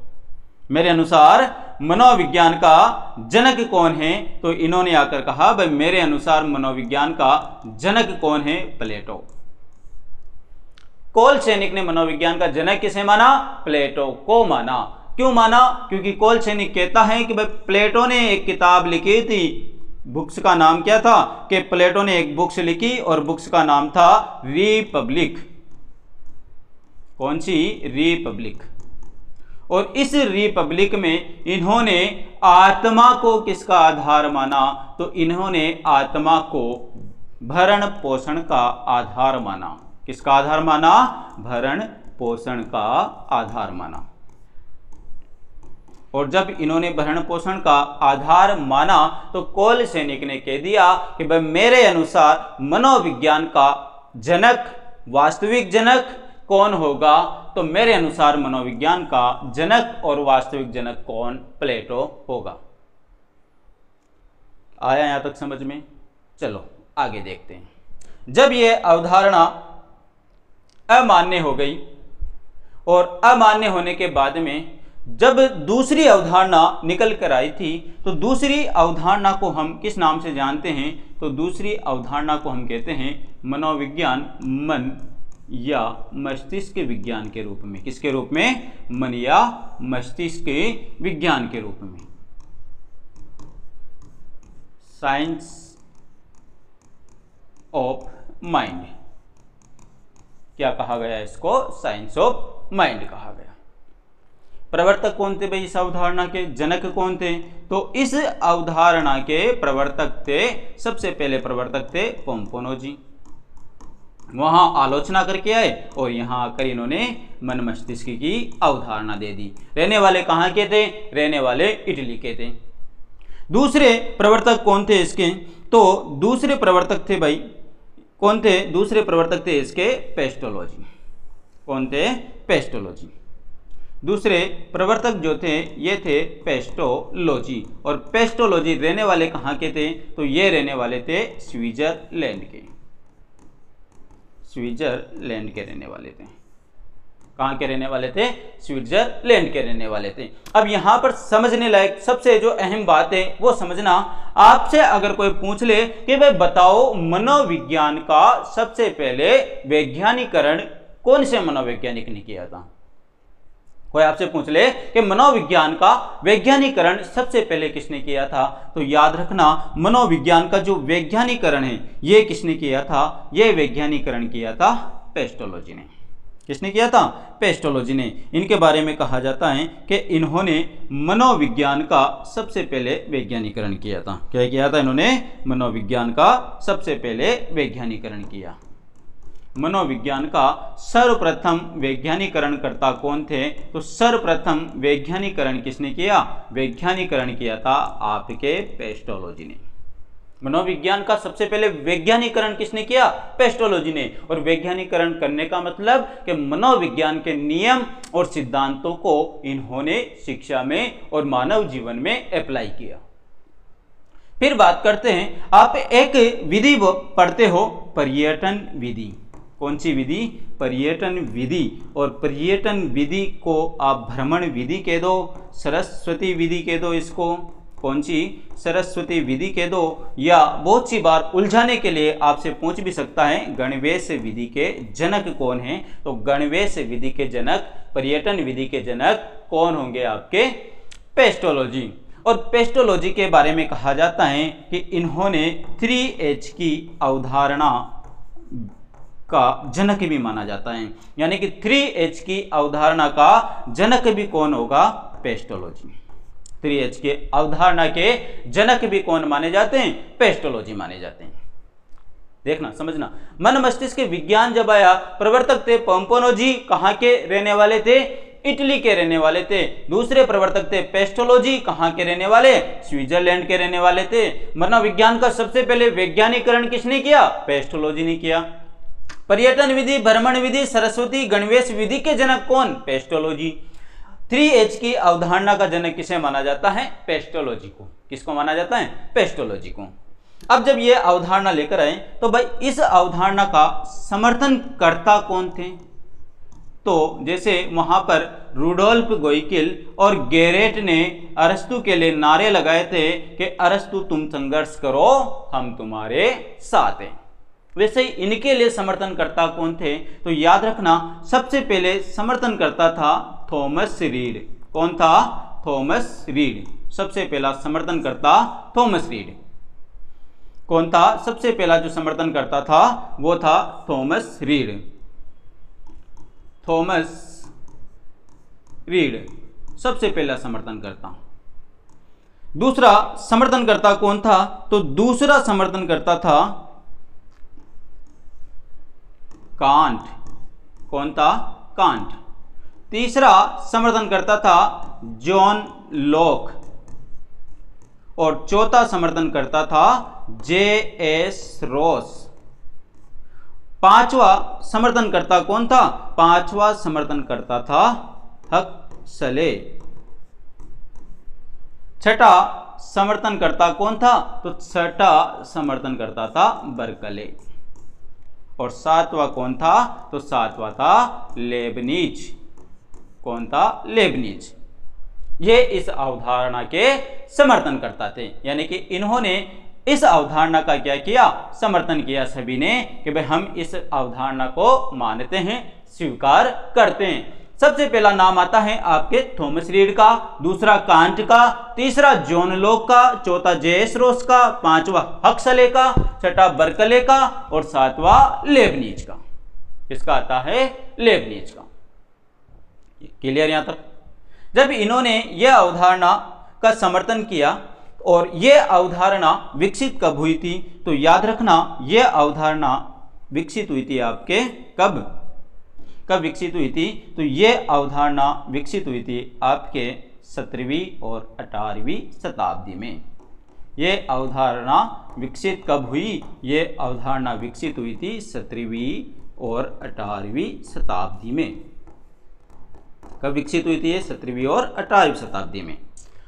Speaker 1: मेरे अनुसार मनोविज्ञान का जनक कौन है? तो इन्होंने आकर कहा भाई मेरे अनुसार मनोविज्ञान का जनक कौन है? प्लेटो। कोल सैनिक ने मनोविज्ञान का जनक किसे माना? प्लेटो को माना। क्यों माना? क्योंकि कोल सैनिक कहता है कि भाई प्लेटो ने एक किताब लिखी थी, बुक्स का नाम क्या था? कि प्लेटो ने एक बुक्स लिखी और बुक्स का नाम था रिपब्लिक। कौन सी? रिपब्लिक। और इस रिपब्लिक में इन्होंने आत्मा को किसका आधार माना? तो इन्होंने आत्मा को भरण पोषण का आधार माना। किसका आधार माना? भरण पोषण का आधार माना। और जब इन्होंने भरण पोषण का आधार माना तो कोल सैनिक ने कह दिया कि भाई मेरे अनुसार मनोविज्ञान का जनक, वास्तविक जनक कौन होगा? तो मेरे अनुसार मनोविज्ञान का जनक और वास्तविक जनक कौन? प्लेटो होगा। आया यहां तक समझ में? चलो आगे देखते हैं। जब यह अवधारणा अमान्य हो गई और अमान्य होने के बाद में जब दूसरी अवधारणा निकल कर आई थी तो दूसरी अवधारणा को हम किस नाम से जानते हैं? तो दूसरी अवधारणा को हम कहते हैं मनोविज्ञान मन या मस्तिष्क विज्ञान के रूप में। किसके रूप में? मन या मस्तिष्क विज्ञान के रूप में। Science of mind. क्या कहा गया इसको? साइंस ऑफ माइंड कहा गया। प्रवर्तक कौन थे भाई इस अवधारणा के? जनक कौन थे? तो इस अवधारणा के प्रवर्तक थे, सबसे पहले प्रवर्तक थे पोम्पोनो जी। वहां आलोचना करके आए और यहां आकर इन्होंने मन मस्तिष्क की अवधारणा दे दी। रहने वाले कहां के थे? रहने वाले इटली के थे। दूसरे प्रवर्तक कौन थे इसके? तो दूसरे प्रवर्तक थे भाई कौन थे? दूसरे प्रवर्तक थे इसके पेस्टोलॉजी। कौन थे? पेस्टोलॉजी। दूसरे प्रवर्तक जो थे ये थे पेस्टोलॉजी। और पेस्टोलॉजी रहने वाले कहाँ के थे? तो ये रहने वाले थे स्विट्जरलैंड के। स्विट्जरलैंड के रहने वाले थे। कहाँ के रहने वाले थे? स्विट्जरलैंड के रहने वाले थे। अब यहाँ पर समझने लायक सबसे जो अहम बात है वो समझना, आपसे अगर कोई पूछ ले कि भाई बताओ मनोविज्ञान का सबसे पहले वैज्ञानिकरण कौन से मनोवैज्ञानिक ने किया था? कोई आपसे पूछ ले कि मनोविज्ञान का वैज्ञानिकरण सबसे पहले किसने किया था? तो याद रखना मनोविज्ञान का जो वैज्ञानिकरण है ये किसने किया था? ये वैज्ञानिकरण किया था पेस्टोलॉजी ने। किसने किया था? पेस्टोलॉजी ने। इनके बारे में कहा जाता है कि इन्होंने मनोविज्ञान का सबसे पहले वैज्ञानिकरण किया था। क्या किया था इन्होंने? मनोविज्ञान का सबसे पहले वैज्ञानिकरण किया। मनोविज्ञान का सर्वप्रथम वैज्ञानिकरण करता कौन थे? तो सर्वप्रथम वैज्ञानिकरण किसने किया? वैज्ञानिकरण किया था आपके पेस्टोलॉजी ने। मनोविज्ञान का सबसे पहले वैज्ञानिकरण किसने किया? पेस्टोलॉजी ने। और वैज्ञानिकरण करने का मतलब कि मनोविज्ञान के नियम और सिद्धांतों को इन्होंने शिक्षा में और मानव जीवन में अप्लाई किया। फिर बात करते हैं, आप एक विधि पढ़ते हो, पर्यटन विधि। कौन सी विधि? पर्यटन विधि। और पर्यटन विधि को आप भ्रमण विधि कह दो, सरस्वती विधि कह दो इसको। कौन सी? सरस्वती विधि कह दो। या बहुत सी बार उलझाने के लिए आपसे पूछ भी सकता है गणवेश विधि के जनक कौन है? तो गणवेश विधि के जनक, पर्यटन विधि के जनक कौन होंगे? आपके पेस्टोलॉजी। और पेस्टोलॉजी के बारे में कहा जाता है कि इन्होंने 3H की अवधारणा का जनक भी माना जाता है। यानी कि 3H की अवधारणा का जनक भी कौन होगा? पेस्टोलॉजी। 3H के अवधारणा के जनक भी कौन माने जाते हैं? पेस्टोलॉजी माने जाते हैं। देखना समझना, मन मस्तिष्क विज्ञान जब आया, प्रवर्तक थे पोम्पोनो जी। कहाँ के रहने वाले थे? इटली के रहने वाले थे। दूसरे प्रवर्तक थे पेस्टोलॉजी। कहाँ के रहने वाले? स्विट्जरलैंड के रहने वाले थे। मनोविज्ञान का सबसे पहले वैज्ञानिकरण किसने किया? पेस्टोलॉजी ने किया। पर्यटन विधि, भ्रमण विधि, सरस्वती गणवेश विधि के जनक कौन? पेस्टोलॉजी। 3H की अवधारणा का जनक किसे माना जाता है? पेस्टोलॉजी को। किसको माना जाता है? पेस्टोलॉजी को। अब जब ये अवधारणा लेकर आए तो भाई इस अवधारणा का समर्थन करता कौन थे? तो जैसे वहां पर रुडोल्फ गोइकिल और गेरेट ने अरस्तु के लिए नारे लगाए थे कि अरस्तु तुम संघर्ष करो, हम तुम्हारे साथ हैं। वैसे ही इनके लिए समर्थनकर्ता कौन थे? तो याद रखना, सबसे पहले समर्थनकर्ता था थॉमस रीड। कौन था? Thomas read. सबसे पहला समर्थनकर्ता थॉमस रीड। कौन था? सबसे पहला जो समर्थनकर्ता था वो था थॉमस रीड। थॉमस रीड सबसे पहला समर्थनकर्ता। दूसरा समर्थनकर्ता कौन था? तो दूसरा समर्थनकर्ता था कांट। कौन था? कांट। तीसरा समर्थनकर्ता था जॉन लॉक और चौथा समर्थनकर्ता था जे.एस. रॉस। पांचवा समर्थनकर्ता कौन था? पांचवा समर्थनकर्ता था हक्सले। छठा समर्थनकर्ता कौन था? तो छठा समर्थनकर्ता था बर्कले। और सातवां कौन था? तो सातवां था लेबनीज। कौन था? लेबनीज। ये इस अवधारणा के समर्थनकर्ता थे, यानी कि इन्होंने इस अवधारणा का क्या किया? समर्थन किया सभी ने कि भाई हम इस अवधारणा को मानते हैं, स्वीकार करते हैं। सबसे पहला नाम आता है आपके थॉमस रीड का, दूसरा कांट का, तीसरा जॉन लॉक का, चौथा जे.एस. रॉस का, पांचवा हक्सले का, छठा बर्कले का और सातवां लेबनीज का। किसका आता है? लेबनीज का। क्लियर यहां तक? जब इन्होंने यह अवधारणा का समर्थन किया और यह अवधारणा विकसित कब हुई थी? तो याद रखना, यह अवधारणा विकसित हुई थी आपके कब विकसित हुई थी? तो यह अवधारणा विकसित हुई थी आपके 17वीं और 18वीं शताब्दी में। यह अवधारणा विकसित कब हुई? यह अवधारणा विकसित हुई थी 17वीं और 18वीं शताब्दी में। कब विकसित हुई थी ये? 17वीं और 18वीं शताब्दी में।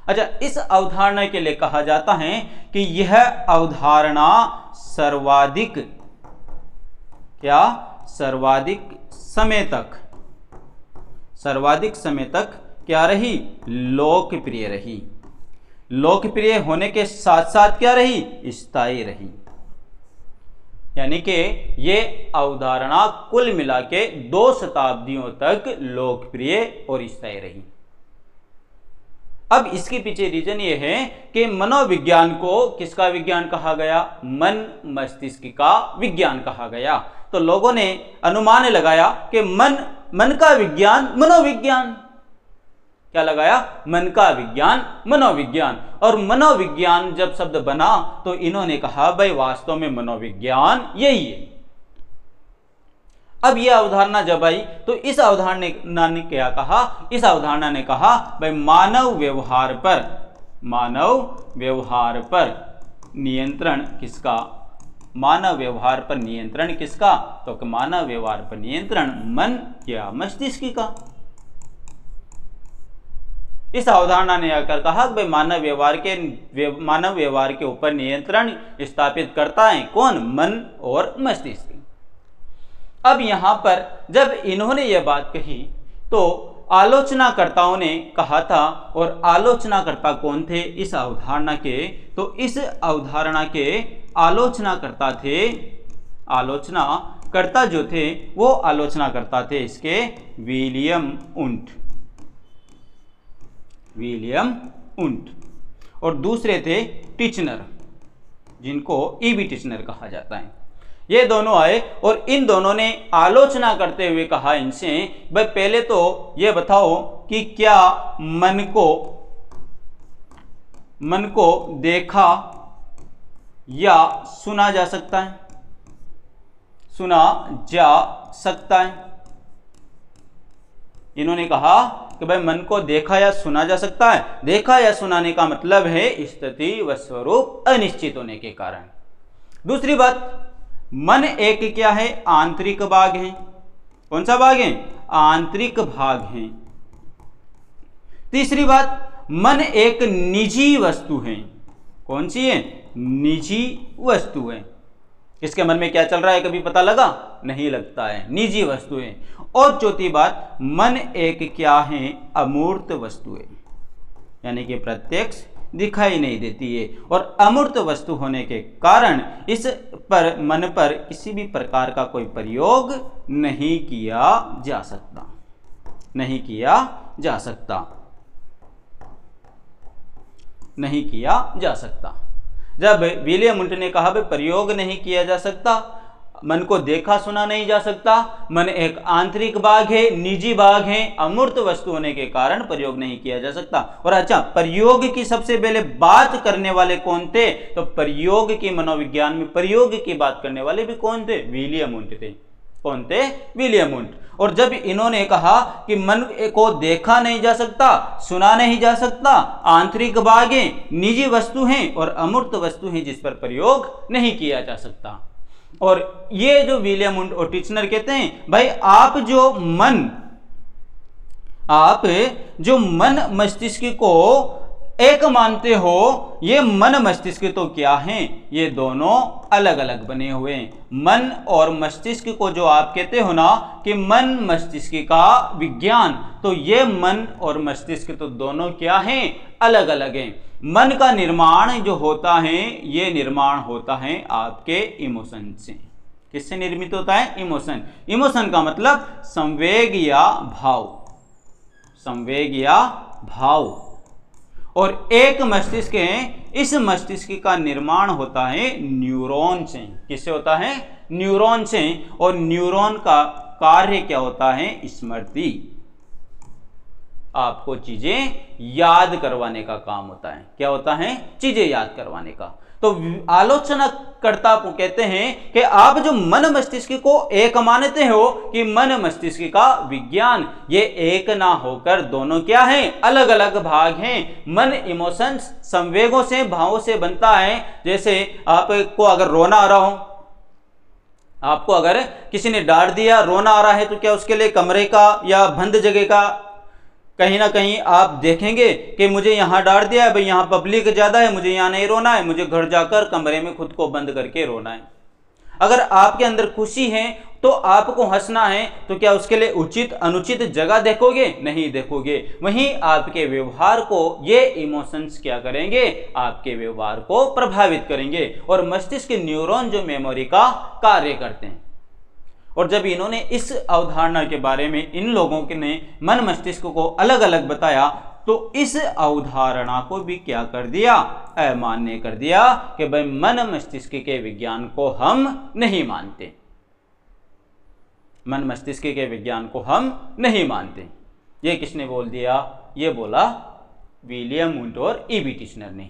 Speaker 1: अच्छा, इस अवधारणा के लिए कहा जाता है कि यह अवधारणा सर्वाधिक समय तक क्या रही? लोकप्रिय रही। लोकप्रिय होने के साथ साथ क्या रही? स्थायी रही। यानी कि ये अवधारणा कुल मिला के 2 शताब्दियों तक लोकप्रिय और स्थायी रही। अब इसके पीछे रीजन ये है कि मनोविज्ञान को किसका विज्ञान कहा गया? मन मस्तिष्क का विज्ञान कहा गया। तो लोगों ने अनुमान लगाया कि मन का विज्ञान मनोविज्ञान। क्या लगाया? मन का विज्ञान मनोविज्ञान। और मनोविज्ञान जब शब्द बना तो इन्होंने कहा भाई वास्तव में मनोविज्ञान यही है। अब यह अवधारणा जब आई तो इस अवधारणा ने क्या कहा? इस अवधारणा ने कहा भाई मानव व्यवहार पर नियंत्रण किसका? मानव व्यवहार पर नियंत्रण किसका? तो मानव व्यवहार पर नियंत्रण मन या मस्तिष्क का। इस अवधारणा ने आकर कहा कि भाई मानव व्यवहार के ऊपर नियंत्रण स्थापित करता है कौन? मन और मस्तिष्क। अब यहां पर जब इन्होंने यह बात कही तो आलोचनाकर्ताओं ने कहा था, और आलोचनाकर्ता कौन थे इस अवधारणा के? तो इस अवधारणा के आलोचनाकर्ता थे, आलोचनाकर्ता जो थे वो आलोचनाकर्ता थे इसके विलियम उंट और दूसरे थे टिचनर, जिनको ईबी टिचनर कहा जाता है। ये दोनों आए और इन दोनों ने आलोचना करते हुए कहा इनसे भाई पहले तो ये बताओ कि क्या मन को देखा या सुना जा सकता है? सुना जा सकता है। इन्होंने कहा कि भाई मन को देखा या सुना जा सकता है। देखा या सुनाने का मतलब है स्थिति व स्वरूप अनिश्चित होने के कारण। दूसरी बात, मन एक क्या है? आंतरिक भाग है। कौन सा भाग है? आंतरिक भाग है। तीसरी बात, मन एक निजी वस्तु है। कौन सी है? निजी वस्तु है। इसके मन में क्या चल रहा है कभी पता लगा? नहीं लगता है, निजी वस्तुएं। और चौथी बात, मन एक क्या है? अमूर्त वस्तुएं, यानी कि प्रत्यक्ष दिखाई नहीं देती है, और अमूर्त वस्तु होने के कारण इस पर मन पर किसी भी प्रकार का कोई प्रयोग नहीं किया जा सकता, नहीं किया जा सकता, नहीं किया जा सकता। जब विलियम वुंट ने कहा भाई प्रयोग नहीं किया जा सकता, मन को देखा सुना नहीं जा सकता, मन एक आंतरिक भाग है, निजी भाग है, अमूर्त वस्तु होने के कारण प्रयोग नहीं किया जा सकता। और अच्छा, प्रयोग की सबसे पहले बात करने वाले कौन थे? तो प्रयोग की मनोविज्ञान में प्रयोग की बात करने वाले भी कौन थे? विलियम वुंट थे। कौन थे? William Wundt. और जब इन्होंने कहा कि मन को देखा नहीं जा सकता, सुना नहीं जा सकता, आंतरिक भाग है, निजी वस्तु हैं और अमूर्त वस्तु हैं जिस पर प्रयोग नहीं किया जा सकता। और ये जो विलियम वुंट और टिचनर कहते हैं, भाई आप जो मन मस्तिष्क को एक मानते हो, ये मन मस्तिष्क तो क्या हैं? ये दोनों अलग अलग बने हुए हैं। मन और मस्तिष्क को जो आप कहते हो ना कि मन मस्तिष्क का विज्ञान, तो ये मन और मस्तिष्क तो दोनों क्या हैं? अलग अलग हैं। मन का निर्माण जो होता है, ये निर्माण होता है आपके इमोशन से। किससे निर्मित होता है? इमोशन। इमोशन का मतलब संवेग या भाव, संवेग या भाव। और एक मस्तिष्क है, इस मस्तिष्क का निर्माण होता है न्यूरॉन से। किससे होता है? न्यूरॉन से। और न्यूरॉन का कार्य क्या होता है? स्मृति, आपको चीजें याद करवाने का काम होता है। क्या होता है? चीजें याद करवाने का। तो आलोचनाकर्ता को कहते हैं कि आप जो मन मस्तिष्क को एक मानते हो कि मन मस्तिष्क का विज्ञान, ये एक ना होकर दोनों क्या हैं? अलग अलग भाग हैं। मन इमोशंस संवेगों से, भावों से बनता है। जैसे आपको अगर रोना आ रहा हो, आपको अगर किसी ने डांट दिया, रोना आ रहा है, तो क्या उसके लिए कमरे का या बंद जगह का, कहीं ना कहीं आप देखेंगे कि मुझे यहाँ डांट दिया है, भाई यहाँ पब्लिक ज़्यादा है, मुझे यहाँ नहीं रोना है, मुझे घर जाकर कमरे में खुद को बंद करके रोना है। अगर आपके अंदर खुशी है तो आपको हंसना है, तो क्या उसके लिए उचित अनुचित जगह देखोगे? नहीं देखोगे। वहीं आपके व्यवहार को ये इमोशंस क्या करेंगे? आपके व्यवहार को प्रभावित करेंगे। और मस्तिष्क न्यूरॉन जो मेमोरी का कार्य करते हैं। और जब इन्होंने इस अवधारणा के बारे में इन लोगों ने मन मस्तिष्क को अलग अलग बताया, तो इस अवधारणा को भी क्या कर दिया? अमान्य कर दिया कि भाई मन मस्तिष्क के विज्ञान को हम नहीं मानते, मन मस्तिष्क के विज्ञान को हम नहीं मानते। ये किसने बोल दिया? ये बोला विलियम वुंट और ईबी टिचनर ने।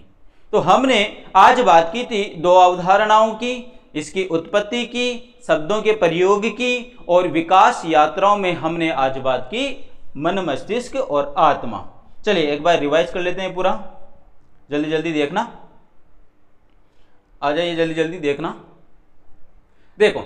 Speaker 1: तो हमने आज बात की थी दो अवधारणाओं की, इसकी उत्पत्ति की, शब्दों के प्रयोग की, और विकास यात्राओं में हमने आज बात की मन मस्तिष्क और आत्मा। चलिए एक बार रिवाइज कर लेते हैं पूरा, जल्दी जल्दी देखना, आ जाइए जल्दी जल्दी देखना। देखो,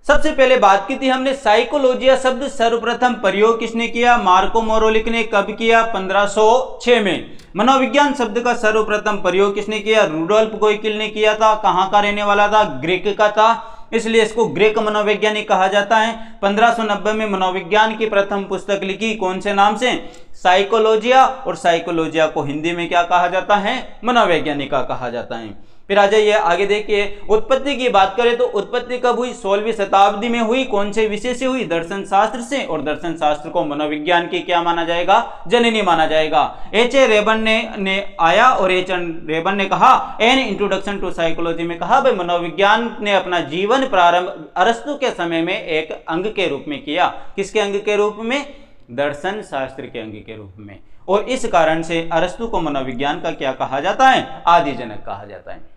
Speaker 1: सबसे पहले बात की थी हमने साइकोलॉजिया शब्द सर्वप्रथम प्रयोग किसने किया? मार्को मोरोलिक ने। कब किया? 1506 में। मनोविज्ञान शब्द का सर्वप्रथम प्रयोग किसने किया? रूडोल्फ गोइकिल ने किया था। कहां का रहने वाला था? ग्रीक का था, इसलिए इसको ग्रीक मनोवैज्ञानिक कहा जाता है। 1590 में मनोविज्ञान की प्रथम पुस्तक लिखी, कौन से नाम से? साइकोलॉजिया। और साइकोलॉजिया को हिंदी में क्या कहा जाता है? मनोवैज्ञानिका कहा जाता है। फिर आ जाइए आगे देखिए, उत्पत्ति की बात करें तो उत्पत्ति कब हुई? 16वीं शताब्दी में हुई। कौन से विषय से हुई? दर्शन शास्त्र से। और दर्शन शास्त्र को मनोविज्ञान की क्या माना जाएगा? जननी माना जाएगा। एच.ए. रेबन ने आया और एच.ए. रेबन ने कहा एन इंट्रोडक्शन टू साइकोलॉजी में कहा भाई मनोविज्ञान ने अपना जीवन प्रारंभ अरस्तु के समय में एक अंग के रूप में किया। किसके अंग के रूप में? दर्शन शास्त्र के अंग के रूप में। और इस कारण से अरस्तु को मनोविज्ञान का क्या कहा जाता है? आदि जनक कहा जाता है।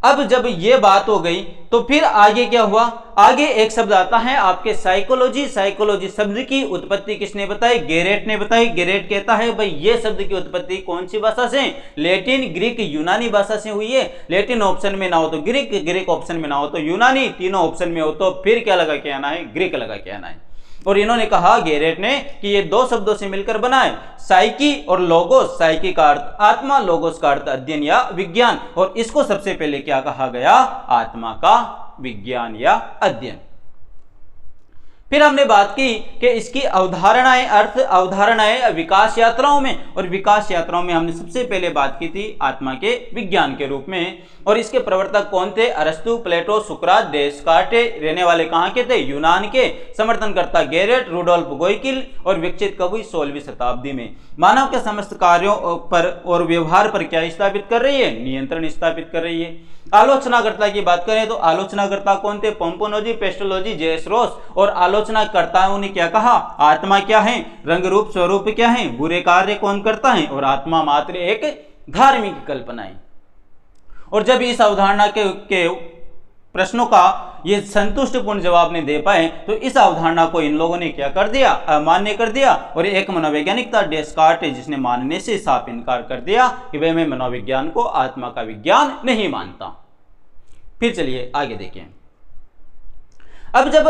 Speaker 1: अब जब ये बात हो गई तो फिर आगे क्या हुआ? आगे एक शब्द आता है आपके साइकोलॉजी। साइकोलॉजी शब्द की उत्पत्ति किसने बताई? गेरेट ने बताई। गेरेट कहता है भाई ये शब्द की उत्पत्ति कौन सी भाषा से? लैटिन, ग्रीक, यूनानी भाषा से हुई है। लैटिन ऑप्शन में ना हो तो ग्रीक, ग्रीक ऑप्शन में ना हो तो यूनानी, तीनों ऑप्शन में हो तो फिर क्या लगा के आना है? ग्रीक लगा के आना है। और इन्होंने कहा गेरेट ने कि ये दो शब्दों से मिलकर बनाए साइकी और लोगोस। साइकी का अर्थ आत्मा, लोगोस का अर्थ अध्ययन या विज्ञान, और इसको सबसे पहले क्या कहा गया? आत्मा का विज्ञान या अध्ययन। फिर हमने बात की कि इसकी अवधारणाएं, अर्थ अवधारणाएं विकास यात्राओं में, और विकास यात्राओं में हमने सबसे पहले बात की थी आत्मा के विज्ञान के रूप में। और इसके प्रवर्तक कौन थे? अरस्तु, प्लेटो, सुकरात, डेस्कार्टेस। रहने वाले कहाँ के थे? यूनान के। समर्थनकर्ता गेरेट, रुडोल्फ गोइकिल, और विकसित कब हुई? 16वीं शताब्दी में। मानव के समस्त कार्यों पर और व्यवहार पर क्या स्थापित कर रही है? नियंत्रण स्थापित कर रही है। आलोचनाकर्ता की बात करें तो आलोचनाकर्ता कौन थे? पोम्पोनोजी, पेस्टोलॉजी, जेस रोस। और आलोचनाकर्ताओं ने क्या कहा? आत्मा क्या है, रंग रूप स्वरूप क्या है, बुरे कार्य कौन करता है, और आत्मा मात्र एक धार्मिक कल्पना है। और जब इस अवधारणा के प्रश्नों का ये संतुष्टिपूर्ण जवाब नहीं दे पाए तो इस अवधारणा को इन लोगों ने क्या कर दिया? अमान्य कर दिया। और एक मनोवैज्ञानिक था डेस्कार्टेस, जिसने मानने से साफ इनकार कर दिया कि भाई मैं मनोविज्ञान को आत्मा का विज्ञान नहीं मानता। फिर चलिए आगे देखें। अब जब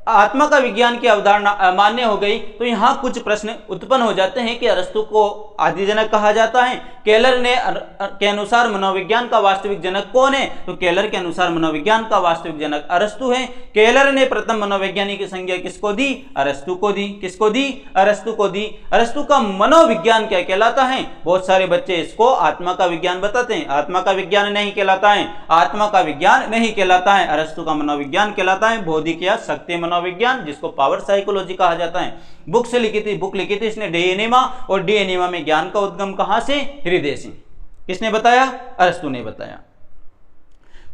Speaker 1: आत्मा का विज्ञान की अवधारणा अमान्य हो गई तो यहां कुछ प्रश्न उत्पन्न हो जाते हैं कि अरस्तु को आदिजनक कहा जाता है। केलर ने के अनुसार मनोविज्ञान का वास्तविक जनक कौन है? तो केलर के अनुसार मनोविज्ञान का वास्तविक जनक अरस्तु है। केलर ने प्रथम मनोवैज्ञानिक की संज्ञा किसको दी? अरस्तु को दी। किसको दी? अरस्तु को दी। अरस्तु का मनोविज्ञान क्या कहलाता है? बहुत सारे बच्चे इसको आत्मा का विज्ञान बताते हैं। आत्मा का विज्ञान नहीं कहलाता है, आत्मा का विज्ञान नहीं कहलाता है। अरस्तु का मनोविज्ञान कहलाता है बौद्धिक या शक्ति मनोविज्ञान, जिसको पावर साइकोलॉजी कहा जाता है। बुक लिखी थी इसने डी एनिमा, और डी एनिमा में ज्ञान का उद्गम कहां से? हृदय से। किसने बताया? अरस्तु ने बताया।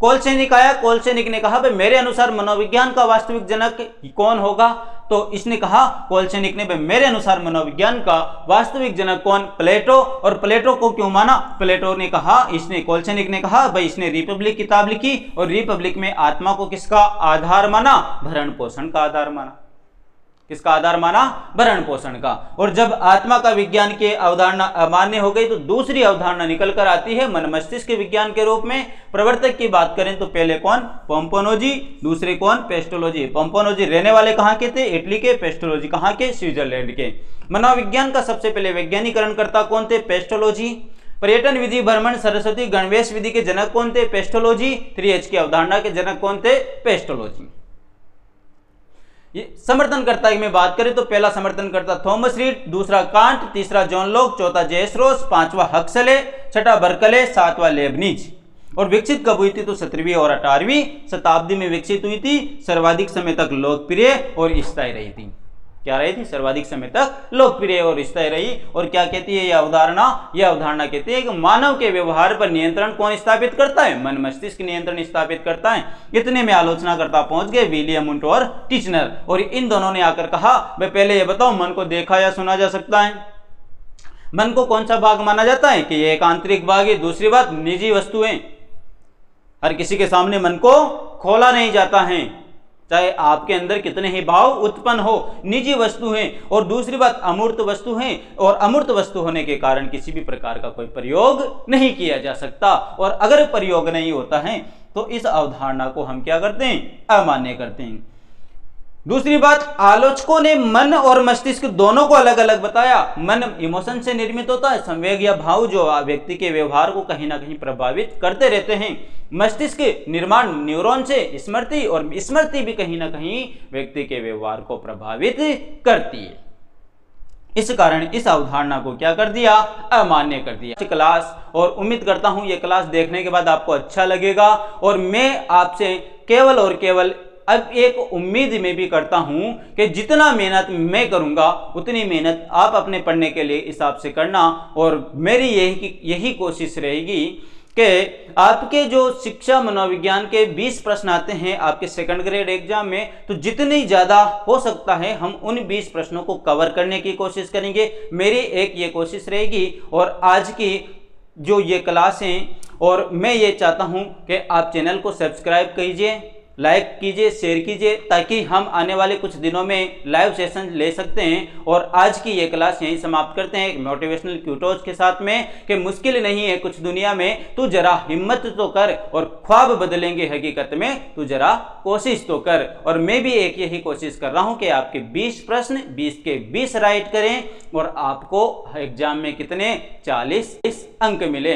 Speaker 1: कोलसेनिक आया। कोलसेनिक ने कहा भाई मेरे अनुसार मनोविज्ञान का वास्तविक जनक कौन होगा? तो इसने कहा, कोलसेनिक ने, भाई मेरे अनुसार मनोविज्ञान का वास्तविक जनक कौन? प्लेटो। और प्लेटो को क्यों माना? प्लेटो ने कहा, कोलसेनिक ने कहा भाई इसने रिपब्लिक किताब लिखी, और रिपब्लिक में आत्मा को किसका आधार माना? भरण पोषण का आधार माना। किसका आधार माना? भरण पोषण का। और जब आत्मा का विज्ञान की अवधारणा अमान्य हो गई तो दूसरी अवधारणा निकल कर आती है मन मस्तिष्क के विज्ञान के रूप में। प्रवर्तक की बात करें तो पहले कौन? पोम्पोनोजी। दूसरे कौन? पेस्टोलॉजी। पोम्पोनोजी रहने वाले कहाँ के थे? इटली के। पेस्टोलॉजी कहाँ के? स्विट्जरलैंड के। मनोविज्ञान का सबसे पहले वैज्ञानिकरणकर्ता कौन थे? पेस्टोलॉजी। पर्यटन विधि, भ्रमण, सरस्वती, गणवेश विधि के जनक कौन थे? पेस्टोलॉजी। 3H की अवधारणा के जनक कौन थे? पेस्टोलॉजी। समर्थनकर्ता की में बात करें तो पहला समर्थनकर्ता थॉमस रीड, दूसरा कांट, तीसरा जॉन लॉक, चौथा जेस रोस, पांचवा हक्सले, छठा बर्कले, सातवां लेबनिज। और विकसित कब हुई थी? तो 17वीं और 18वीं शताब्दी में विकसित हुई थी। सर्वाधिक समय तक लोकप्रिय और स्थायी रही थी। क्या रही थी? सर्वाधिक समय तक लोकप्रिय और स्थायी रही। और क्या कहती है यह अवधारणा? यह अवधारणा कहती है कि मानव के व्यवहार पर नियंत्रण कौन स्थापित करता है? मन मस्तिष्क नियंत्रण स्थापित करता है। इतने में आलोचनाकर्ता पहुंच गए विलियम वुंट और टिचनर, और इन दोनों ने आकर कहा भाई पहले ये बताओ मन को देखा या सुना जा सकता है? मन को कौन सा भाग माना जाता है? कि ये एक आंतरिक भाग है। दूसरी बात, निजी वस्तुएं, हर किसी के सामने मन को खोला नहीं जाता है, चाहे आपके अंदर कितने ही भाव उत्पन्न हो, निजी वस्तु है। और दूसरी बात, अमूर्त वस्तु है, और अमूर्त वस्तु होने के कारण किसी भी प्रकार का कोई प्रयोग नहीं किया जा सकता। और अगर प्रयोग नहीं होता है तो इस अवधारणा को हम क्या करते हैं? अमान्य करते हैं। दूसरी बात, आलोचकों ने मन और मस्तिष्क दोनों को अलग अलग बताया। मन इमोशन से निर्मित होता है, संवेग या भाव जो व्यक्ति के व्यवहार को कहीं ना कहीं प्रभावित करते रहते हैं। मस्तिष्क निर्माण न्यूरॉन से, स्मृति, और स्मृति भी कहीं ना कहीं व्यक्ति के व्यवहार को प्रभावित करती है। इस कारण इस अवधारणा को क्या कर दिया? अमान्य कर दिया। क्लास, और उम्मीद करता हूं यह क्लास देखने के बाद आपको अच्छा लगेगा। और मैं आपसे केवल और केवल अब एक उम्मीद में भी करता हूं कि जितना मेहनत मैं करूंगा उतनी मेहनत आप अपने पढ़ने के लिए हिसाब से करना। और मेरी यही कोशिश रहेगी कि आपके जो शिक्षा मनोविज्ञान के 20 प्रश्न आते हैं आपके सेकंड ग्रेड एग्जाम में, तो जितनी ज़्यादा हो सकता है हम उन 20 प्रश्नों को कवर करने की कोशिश करेंगे। मेरी एक ये कोशिश रहेगी। और आज की जो ये क्लास हैं, और मैं ये चाहता हूँ कि आप चैनल को सब्सक्राइब कीजिए, लाइक कीजिए, शेयर कीजिए, ताकि हम आने वाले कुछ दिनों में लाइव सेशन ले सकते हैं। और आज की ये क्लास यहीं समाप्त करते हैं मोटिवेशनल क्यूटोज के साथ में कि मुश्किल नहीं है कुछ दुनिया में, तू जरा हिम्मत तो कर और ख्वाब बदलेंगे हकीकत में, तू जरा कोशिश तो कर। और मैं भी एक यही कोशिश कर रहा हूं कि आपके 20 प्रश्न 20 के 20 राइट करें और आपको एग्जाम में कितने 40 अंक मिले।